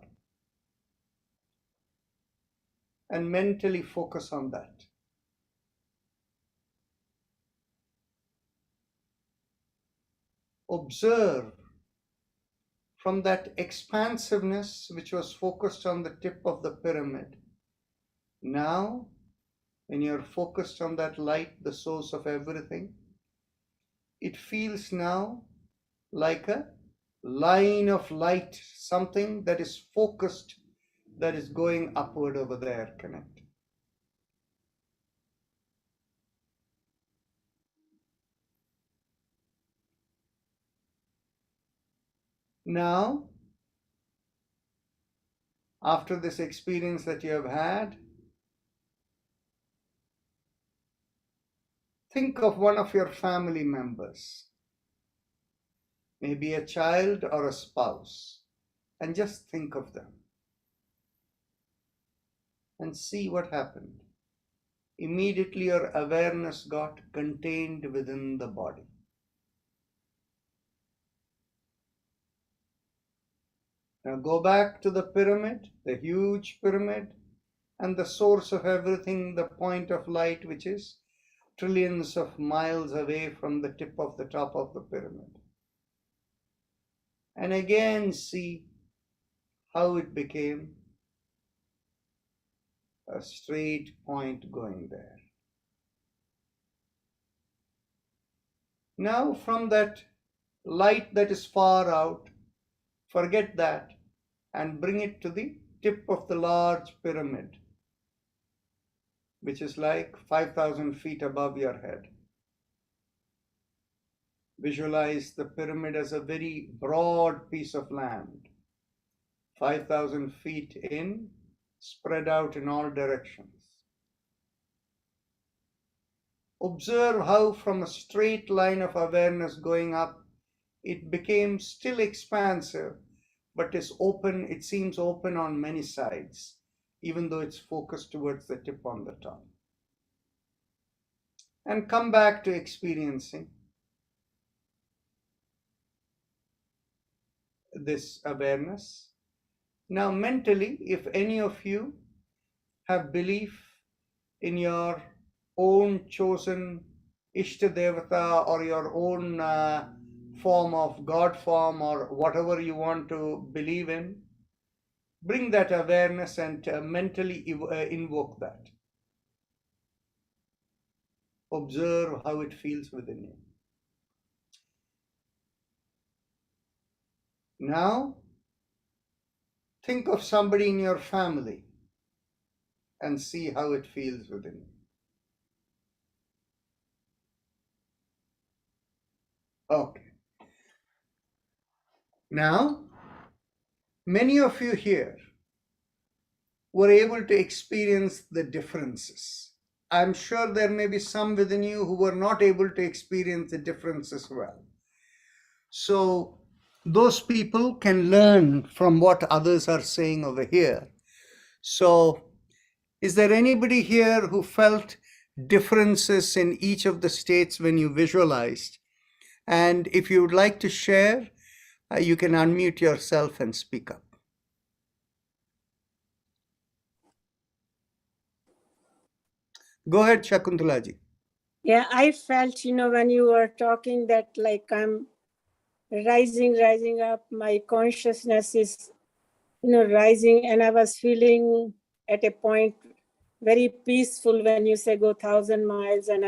And mentally focus on that. Observe from that expansiveness which was focused on the tip of the pyramid. Now, when you're focused on that light, the source of everything, it feels now like a line of light, something that is focused, that is going upward over there. Connect. Now, after this experience that you have had, think of one of your family members, maybe a child or a spouse, and just think of them and see what happened. Immediately your awareness got contained within the body. Now go back to the pyramid, the huge pyramid, and the source of everything, the point of light, which is trillions of miles away from the tip of the top of the pyramid. And again see how it became a straight point going there. Now from that light that is far out, forget that and bring it to the tip of the large pyramid, which is like 5,000 feet above your head. Visualize the pyramid as a very broad piece of land, 5,000 feet in, spread out in all directions. Observe how from a straight line of awareness going up, it became still expansive, but is open. It seems open on many sides, even though it's focused towards the tip on the top. And come back to experiencing this awareness. Now mentally, if any of you have belief in your own chosen Ishta Devata or your own form of God form or whatever you want to believe in, bring that awareness and mentally invoke that. Observe how it feels within you. Now, think of somebody in your family and see how it feels within you. Okay. Now, many of you here were able to experience the differences. I'm sure there may be some within you who were not able to experience the differences well. So those people can learn from what others are saying over here. So is there anybody here who felt differences in each of the states when you visualized? And if you would like to share, you can unmute yourself and speak up. Go ahead, Shakuntalaji. Yeah, I felt, when you were talking that like I'm rising up, my consciousness is, rising, and I was feeling at a point very peaceful when you say go 1,000 miles and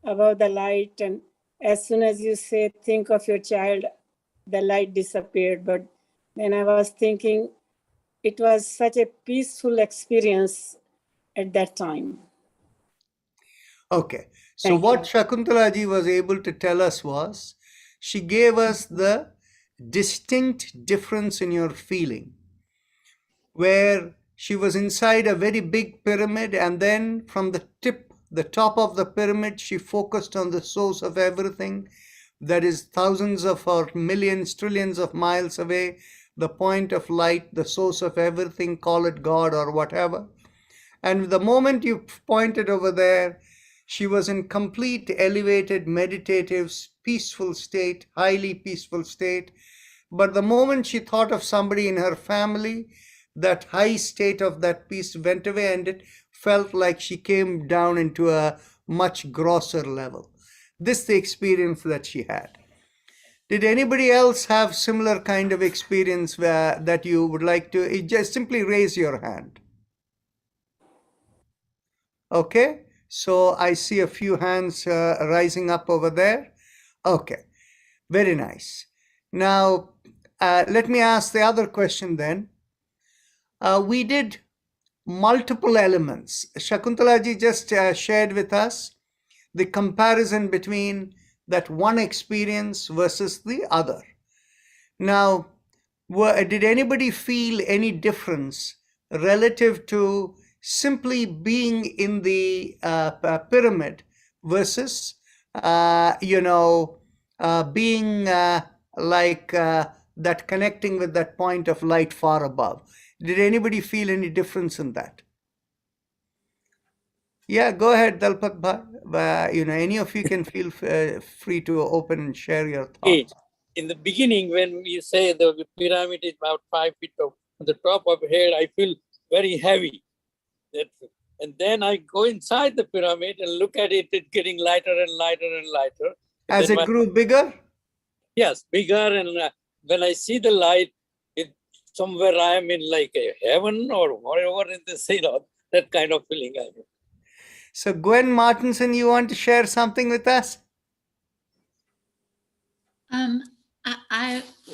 above the light. And as soon as you say, think of your child, the light disappeared. But then I was thinking it was such a peaceful experience at that time. Okay. So Thank what you. Shakuntalaji was able to tell us was, she gave us the distinct difference in your feeling, where she was inside a very big pyramid, and then from the top of the pyramid, she focused on the source of everything that is thousands of or millions, trillions of miles away, the point of light, the source of everything, call it God or whatever. And the moment you pointed over there, she was in complete elevated, meditative, peaceful state, highly peaceful state. But the moment she thought of somebody in her family, that high state of that peace went away, and it felt like she came down into a much grosser level. This is the experience that she had. Did anybody else have similar kind of experience that you would like to? Just simply raise your hand. Okay, so I see a few hands rising up over there. Okay, very nice. Now, let me ask the other question then. We did multiple elements. Shakuntalaji just shared with us the comparison between that one experience versus the other. Now, did anybody feel any difference relative to simply being in the pyramid versus, being like that, connecting with that point of light far above? Did anybody feel any difference in that? Yeah, go ahead, Dalpat Bhai. Any of you can feel free to open and share your thoughts. In the beginning, when we say the pyramid is about 5 feet on the top of head, I feel very heavy. That's And then I go inside the pyramid and look at it, it's getting lighter and lighter and lighter. And As then it grew bigger? yes, bigger. And when I see the light, it somewhere I am in like a heaven or whatever in this, that kind of feeling I have. So Gwen Martinson, you want to share something with us?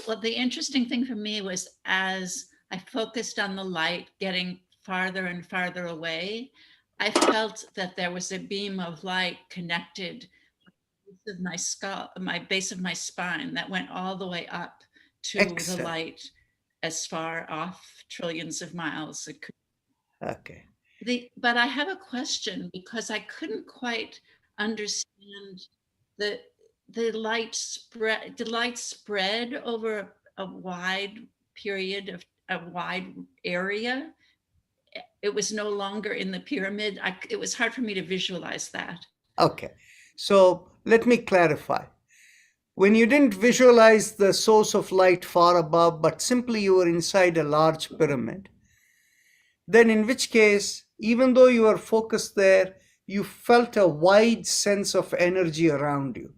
Well, the interesting thing for me was as I focused on the light getting farther and farther away, I felt that there was a beam of light connected with my skull, my base of my spine, that went all the way up to Excellent. the light as far off trillions of miles it could. Okay. But I have a question because I couldn't quite understand the light spread. Did light spread over a wide period of a wide area? It was no longer in the pyramid. It was hard for me to visualize that. Okay. So let me clarify. When you didn't visualize the source of light far above, but simply you were inside a large pyramid, then in which case, even though you were focused there, you felt a wide sense of energy around you.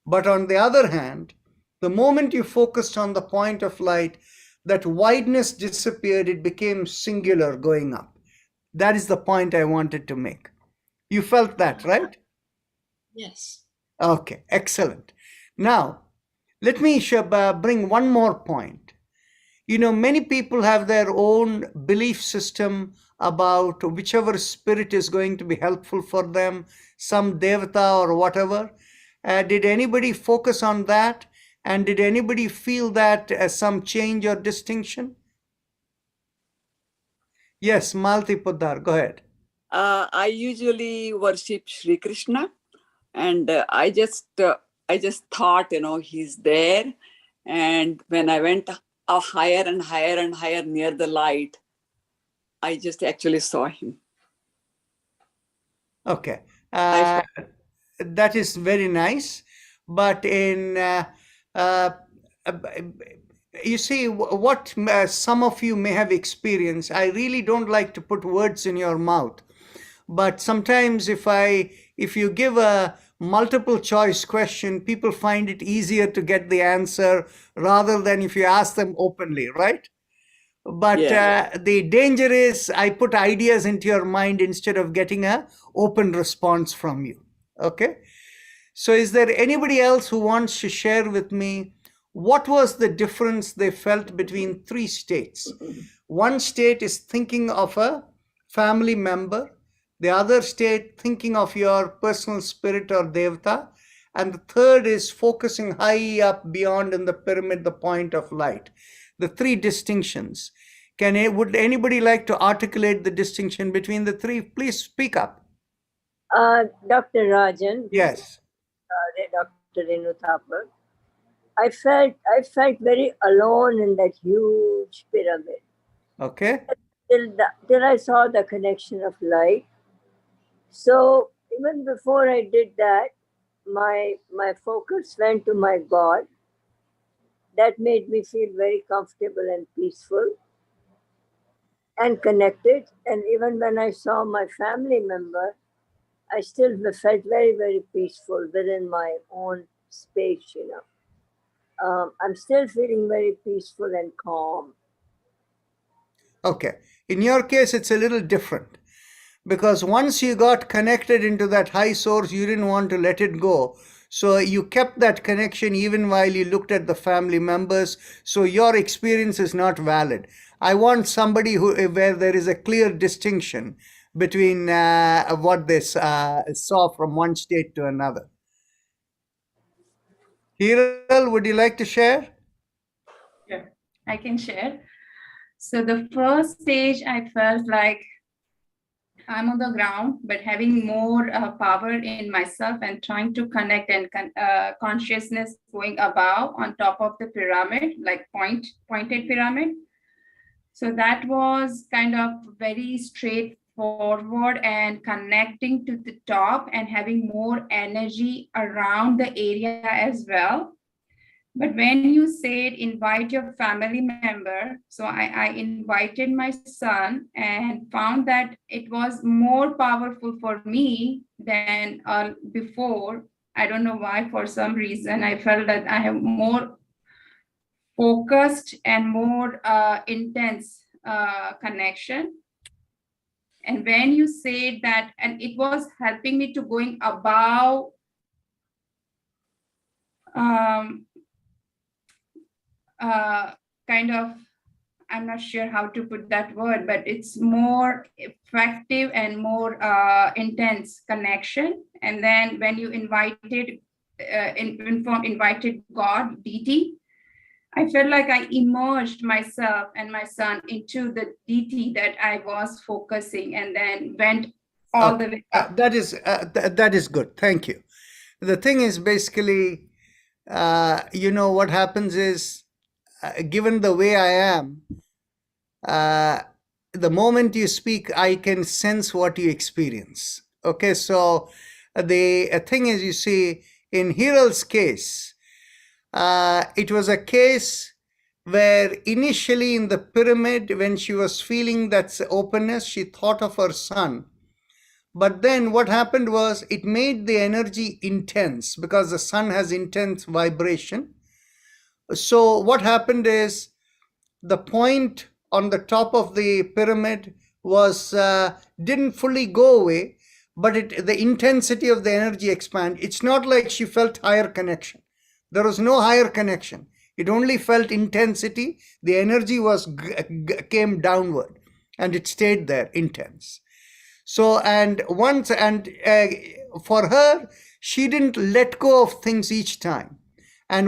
But on the other hand, the moment you focused on the point of light, that wideness disappeared, it became singular going up. That is the point I wanted to make. You felt that, right? Yes. Okay, excellent. Now, let me bring one more point. Many people have their own belief system about whichever spirit is going to be helpful for them, some devata or whatever. Did anybody focus on that? And did anybody feel that as some change or distinction? Yes, Malti Poddar, go ahead. I usually worship Shri Krishna, and I just thought, he's there. And when I went up higher and higher and higher near the light, I just actually saw him. Okay, that is very nice. But you see what some of you may have experienced. I really don't like to put words in your mouth, but sometimes if you give a multiple choice question, people find it easier to get the answer rather than if you ask them openly, right? But the danger is I put ideas into your mind instead of getting an open response from you. Okay. So is there anybody else who wants to share with me what was the difference they felt between three states? One state is thinking of a family member. The other state thinking of your personal spirit or devata. And the third is focusing high up beyond in the pyramid, the point of light. The three distinctions. Would anybody like to articulate the distinction between the three? Please speak up. Dr. Rajan. Yes. Dr. Renu Thapar. I felt very alone in that huge pyramid. Okay. Till I saw the connection of light. So even before I did that, my focus went to my God. That made me feel very comfortable and peaceful and connected. And even when I saw my family member, I still felt very, very peaceful within my own space, I'm still feeling very peaceful and calm. Okay. In your case, it's a little different because once you got connected into that high source, you didn't want to let it go. So you kept that connection even while you looked at the family members. So your experience is not valid. I want somebody where there is a clear distinction between what they saw from one state to another. Hiral, would you like to share? Yeah, I can share. So the first stage, I felt like I'm on the ground, but having more power in myself and trying to connect and consciousness going above on top of the pyramid, like pointed pyramid. So that was kind of very straightforward and connecting to the top and having more energy around the area as well. But when you said invite your family member, so I invited my son and found that it was more powerful for me than before. I don't know why, for some reason, I felt that I have more focused and more intense connection. And when you said that, and it was helping me to going above kind of, I'm not sure how to put that word, but it's more effective and more intense connection. And then when you invited God, deity, I felt like I immersed myself and my son into the deity that I was focusing, and then went all the way up. That is good. Thank you. The thing is basically, what happens is, given the way I am, the moment you speak, I can sense what you experience. Okay, so the thing is, you see, in Hiral's case, it was a case where initially in the pyramid, when she was feeling that openness, she thought of her son. But then what happened was it made the energy intense because the sun has intense vibration. So what happened is the point on the top of the pyramid was didn't fully go away, but the intensity of the energy expanded. It's not like she felt higher connection. There was no higher connection. It only felt intensity. The energy came downward and it stayed there intense. So, and for her, she didn't let go of things each time. And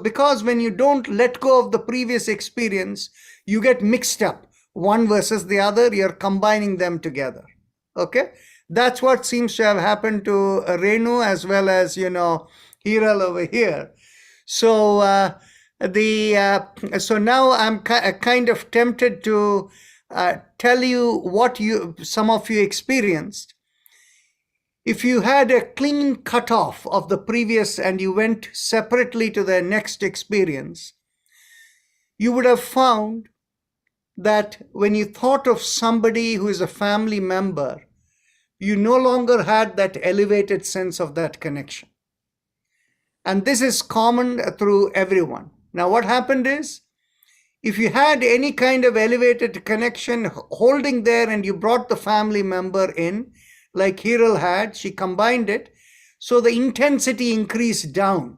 because when you don't let go of the previous experience, you get mixed up, one versus the other, you're combining them together. Okay? That's what seems to have happened to Renu as well as, Hiral over here. So, so now I'm kind of tempted to tell you what some of you experienced. If you had a clean cutoff of the previous and you went separately to the next experience, you would have found that when you thought of somebody who is a family member, you no longer had that elevated sense of that connection. And this is common through everyone. Now, what happened is, if you had any kind of elevated connection holding there and you brought the family member in, like Hiral had, she combined it, so the intensity increased down,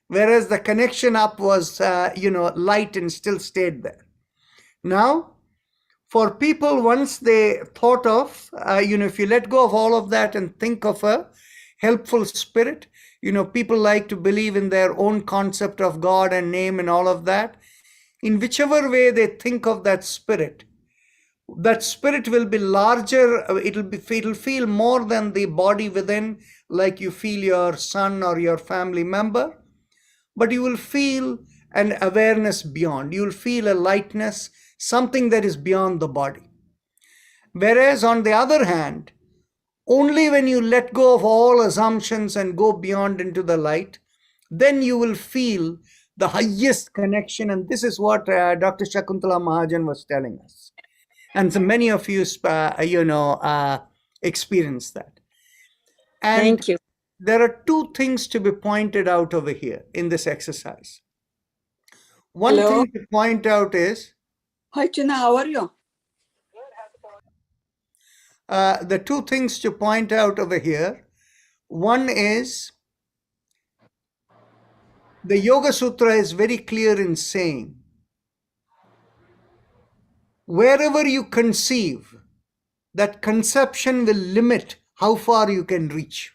whereas the connection up was, light and still stayed there. Now, for people, once they thought of, if you let go of all of that and think of a helpful spirit, people like to believe in their own concept of God and name and all of that. In whichever way they think of that spirit will be larger. It'll feel more than the body within, like you feel your son or your family member, but you will feel an awareness beyond. You'll feel a lightness, something that is beyond the body. Whereas on the other hand, only when you let go of all assumptions and go beyond into the light, then you will feel the highest connection. And this is what Dr. Shakuntala Mahajan was telling us. And so many of you, experience that. And Thank you. there are two things to be pointed out over here in this exercise. One Hello. thing to point out is, Hi, China, how are you? the two things to point out over here. One is, the Yoga Sutra is very clear in saying, wherever you conceive, that conception will limit how far you can reach.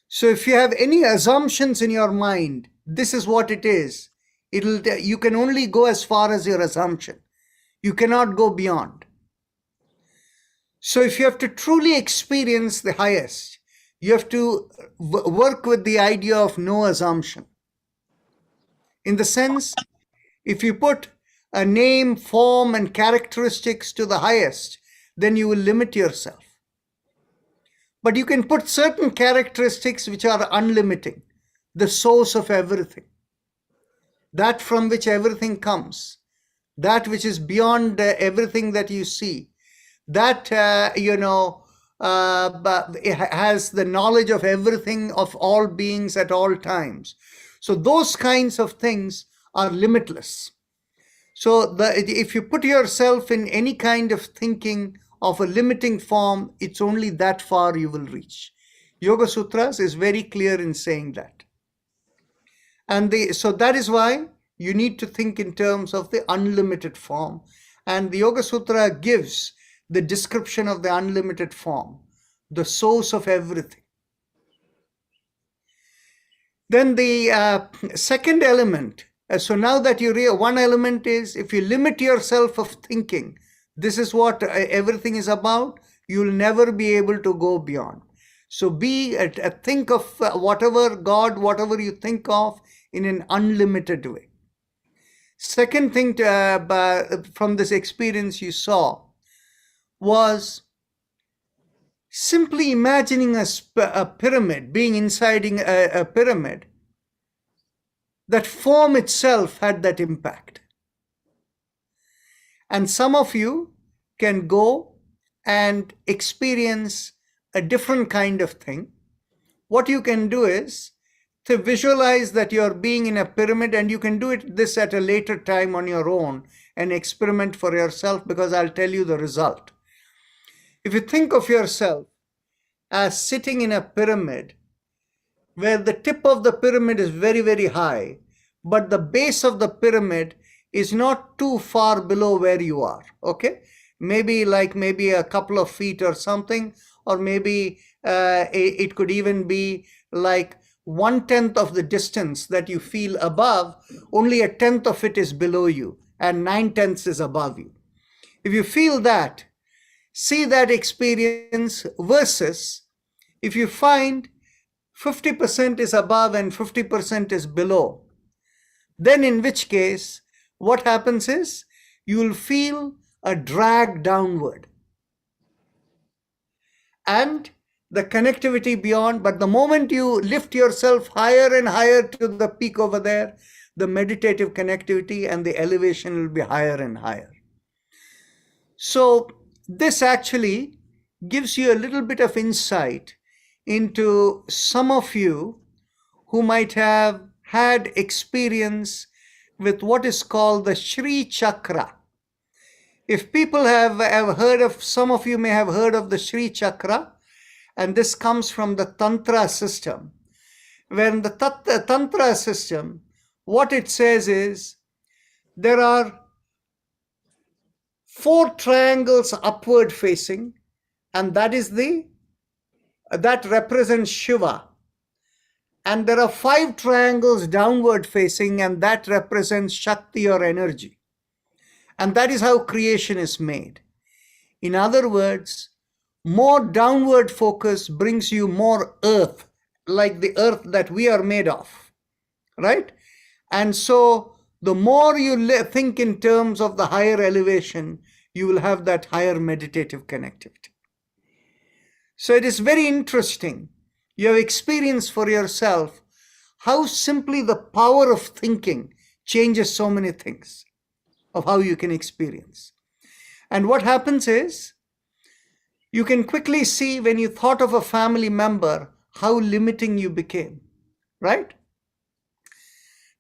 So if you have any assumptions in your mind, this is what it is. You can only go as far as your assumption. You cannot go beyond. So if you have to truly experience the highest, you have to work with the idea of no assumption. In the sense, if you put a name, form, and characteristics to the highest, then you will limit yourself. But you can put certain characteristics which are unlimiting, the source of everything. that from which everything comes, that which is beyond everything that you see, that, but it has the knowledge of everything, of all beings at all times. So those kinds of things are limitless. So if you put yourself in any kind of thinking of a limiting form, it's only that far you will reach. Yoga Sutras is very clear in saying that. And so that is why you need to think in terms of the unlimited form. And the Yoga Sutra gives the description of the unlimited form, the source of everything. Then the second element, so now that you one element is, if you limit yourself of thinking, this is what everything is about, you'll never be able to go beyond. So think of whatever God, whatever you think of in an unlimited way. Second thing from this experience you saw was simply imagining a pyramid, being inside a pyramid. That form itself had that impact. And some of you can go and experience a different kind of thing. What you can do is to visualize that you're being in a pyramid, and you can do this at a later time on your own and experiment for yourself, because I'll tell you the result. If you think of yourself as sitting in a pyramid where the tip of the pyramid is very, very high, but the base of the pyramid is not too far below where you are, okay? Maybe a couple of feet or something, or maybe it could even be like 1/10 of the distance that you feel above, only 1/10 of it is below you, and 9/10 is above you. If you feel that, see that experience, versus if you find 50% is above and 50% is below, then in which case, what happens is you'll feel a drag downward and the connectivity beyond. But the moment you lift yourself higher and higher to the peak over there, the meditative connectivity and the elevation will be higher and higher. So this actually gives you a little bit of insight into some of you who might have had experience with what is called the Shri Chakra. If people have heard of, some of you may have heard of the Shri Chakra, and this comes from the Tantra system. When the Tantra system, what it says is, there are 4 triangles upward facing, and that represents Shiva. And there are 5 triangles downward facing, and that represents Shakti or energy. And that is how creation is made. In other words, more downward focus brings you more earth, like the earth that we are made of, right? And so the more you think in terms of the higher elevation, you will have that higher meditative connectivity. So it is very interesting. You have experienced for yourself how simply the power of thinking changes so many things of how you can experience. And what happens is, you can quickly see when you thought of a family member, how limiting you became, right?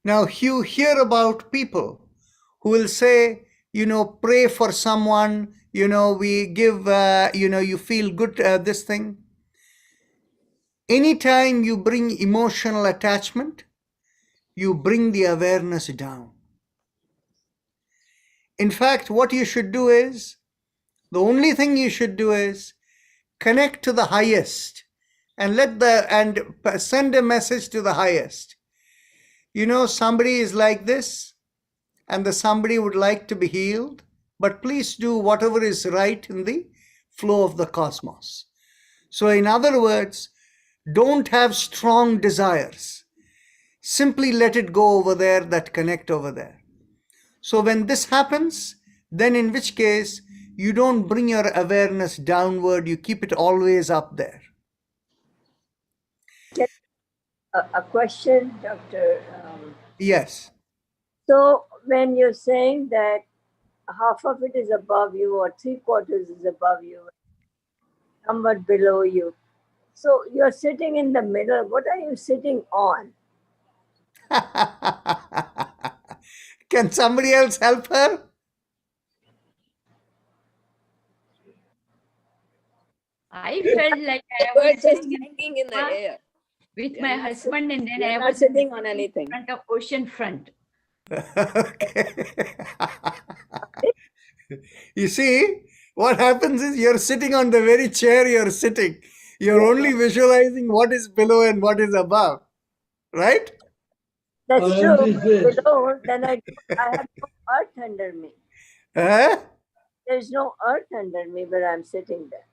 Now you hear about people who will say, pray for someone, we give, you feel good, this thing. Anytime you bring emotional attachment, you bring the awareness down. In fact, what you should do is, the only thing you should do is connect to the highest and send a message to the highest. Somebody is like this, and the somebody would like to be healed, but please do whatever is right in the flow of the cosmos. So in other words, don't have strong desires. Simply let it go over there, that connect over there. So when this happens, then in which case, you don't bring your awareness downward, you keep it always up there. A question, Dr. Yes. So when you're saying that half of it is above you or 3/4 is above you, somewhat below you, so you're sitting in the middle. What are you sitting on? Can somebody else help her? I felt like The I bird was just sitting in hanging in the front air. with You're my not husband, and then You're I not was sitting on anything. in front of ocean front. Okay. You see, what happens is you're sitting on the very chair you're sitting. You're only visualizing what is below and what is above, right? That's true. But below, then I have no earth under me. Huh? There's no earth under me where I'm sitting there.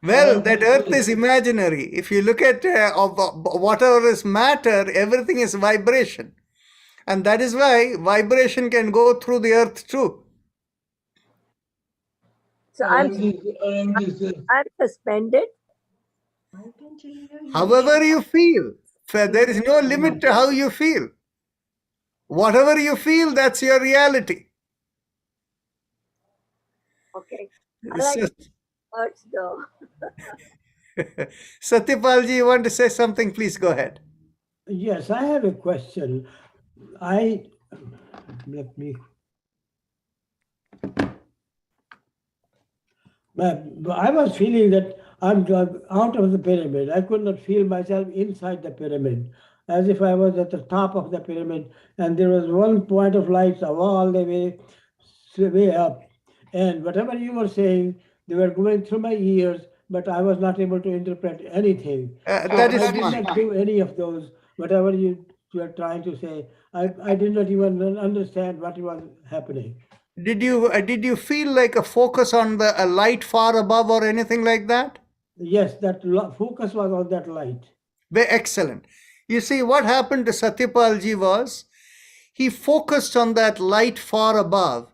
Well, that earth is imaginary. If you look at whatever is matter, everything is vibration. And that is why vibration can go through the earth too. So I'm suspended. However you feel, there is no limit to how you feel. Whatever you feel, that's your reality. Okay. I like earth though. Satyapalji, you want to say something? Please go ahead. Yes, I have a question. Let me. I was feeling that I'm out of the pyramid. I could not feel myself inside the pyramid, as if I was at the top of the pyramid, and there was one point of light all the way up. And whatever you were saying, they were going through my ears, but I was not able to interpret anything. That is I did fine. not do any of those, whatever you were trying to say. I did not even understand what was happening. Did you feel like a focus on a light far above or anything like that? Yes, that focus was on that light. Very excellent. You see, what happened to Satyapalji was he focused on that light far above,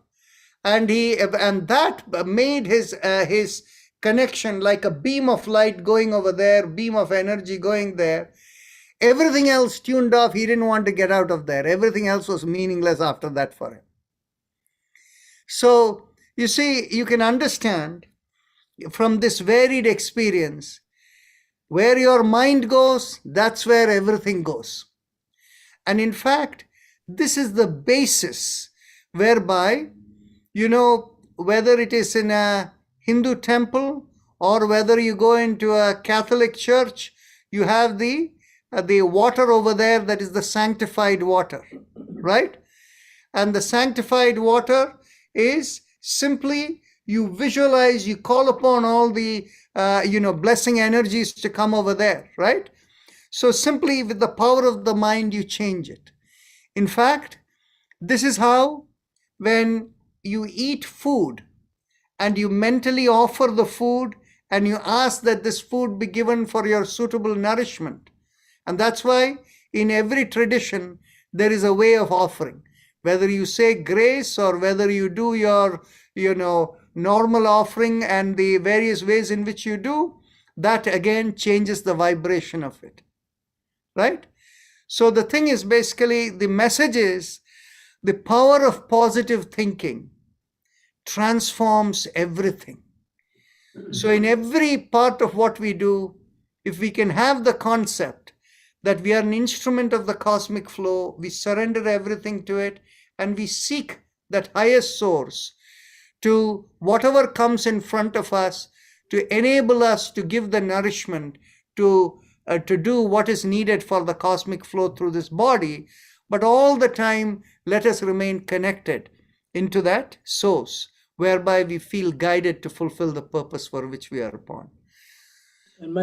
and that made his connection like a beam of light going over there, beam of energy going there. Everything else tuned off. He didn't want to get out of there. Everything else was meaningless after that for him. So, you see, you can understand from this varied experience, where your mind goes, that's where everything goes. And in fact, this is the basis whereby, whether it is in a Hindu temple or whether you go into a Catholic church, you have the water over there that is the sanctified water, right? And the sanctified water is simply you visualize, you call upon all the blessing energies to come over there, right? So simply with the power of the mind, you change it. In fact, this is how when you eat food and you mentally offer the food and you ask that this food be given for your suitable nourishment. And that's why in every tradition, there is a way of offering. Whether you say grace or whether you do your, normal offering and the various ways in which you do, that again changes the vibration of it, right? So the thing is basically, the message is the power of positive thinking transforms everything. So in every part of what we do, if we can have the concept that we are an instrument of the cosmic flow, we surrender everything to it, and we seek that highest source to whatever comes in front of us to enable us to give the nourishment to do what is needed for the cosmic flow through this body. But all the time, let us remain connected into that source, whereby we feel guided to fulfill the purpose for which we are upon.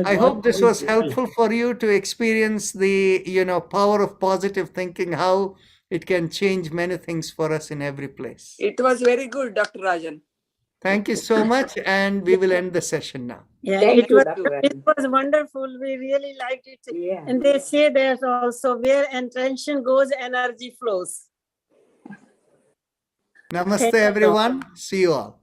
I hope this was helpful for you to experience the power of positive thinking, how it can change many things for us in every place. It was very good, Dr. Rajan. Thank you so much, and we will end the session now. Yeah, Thank you, it was wonderful. We really liked it. Yeah. And they say there's also where intention goes, energy flows. Namaste, everyone. See you all.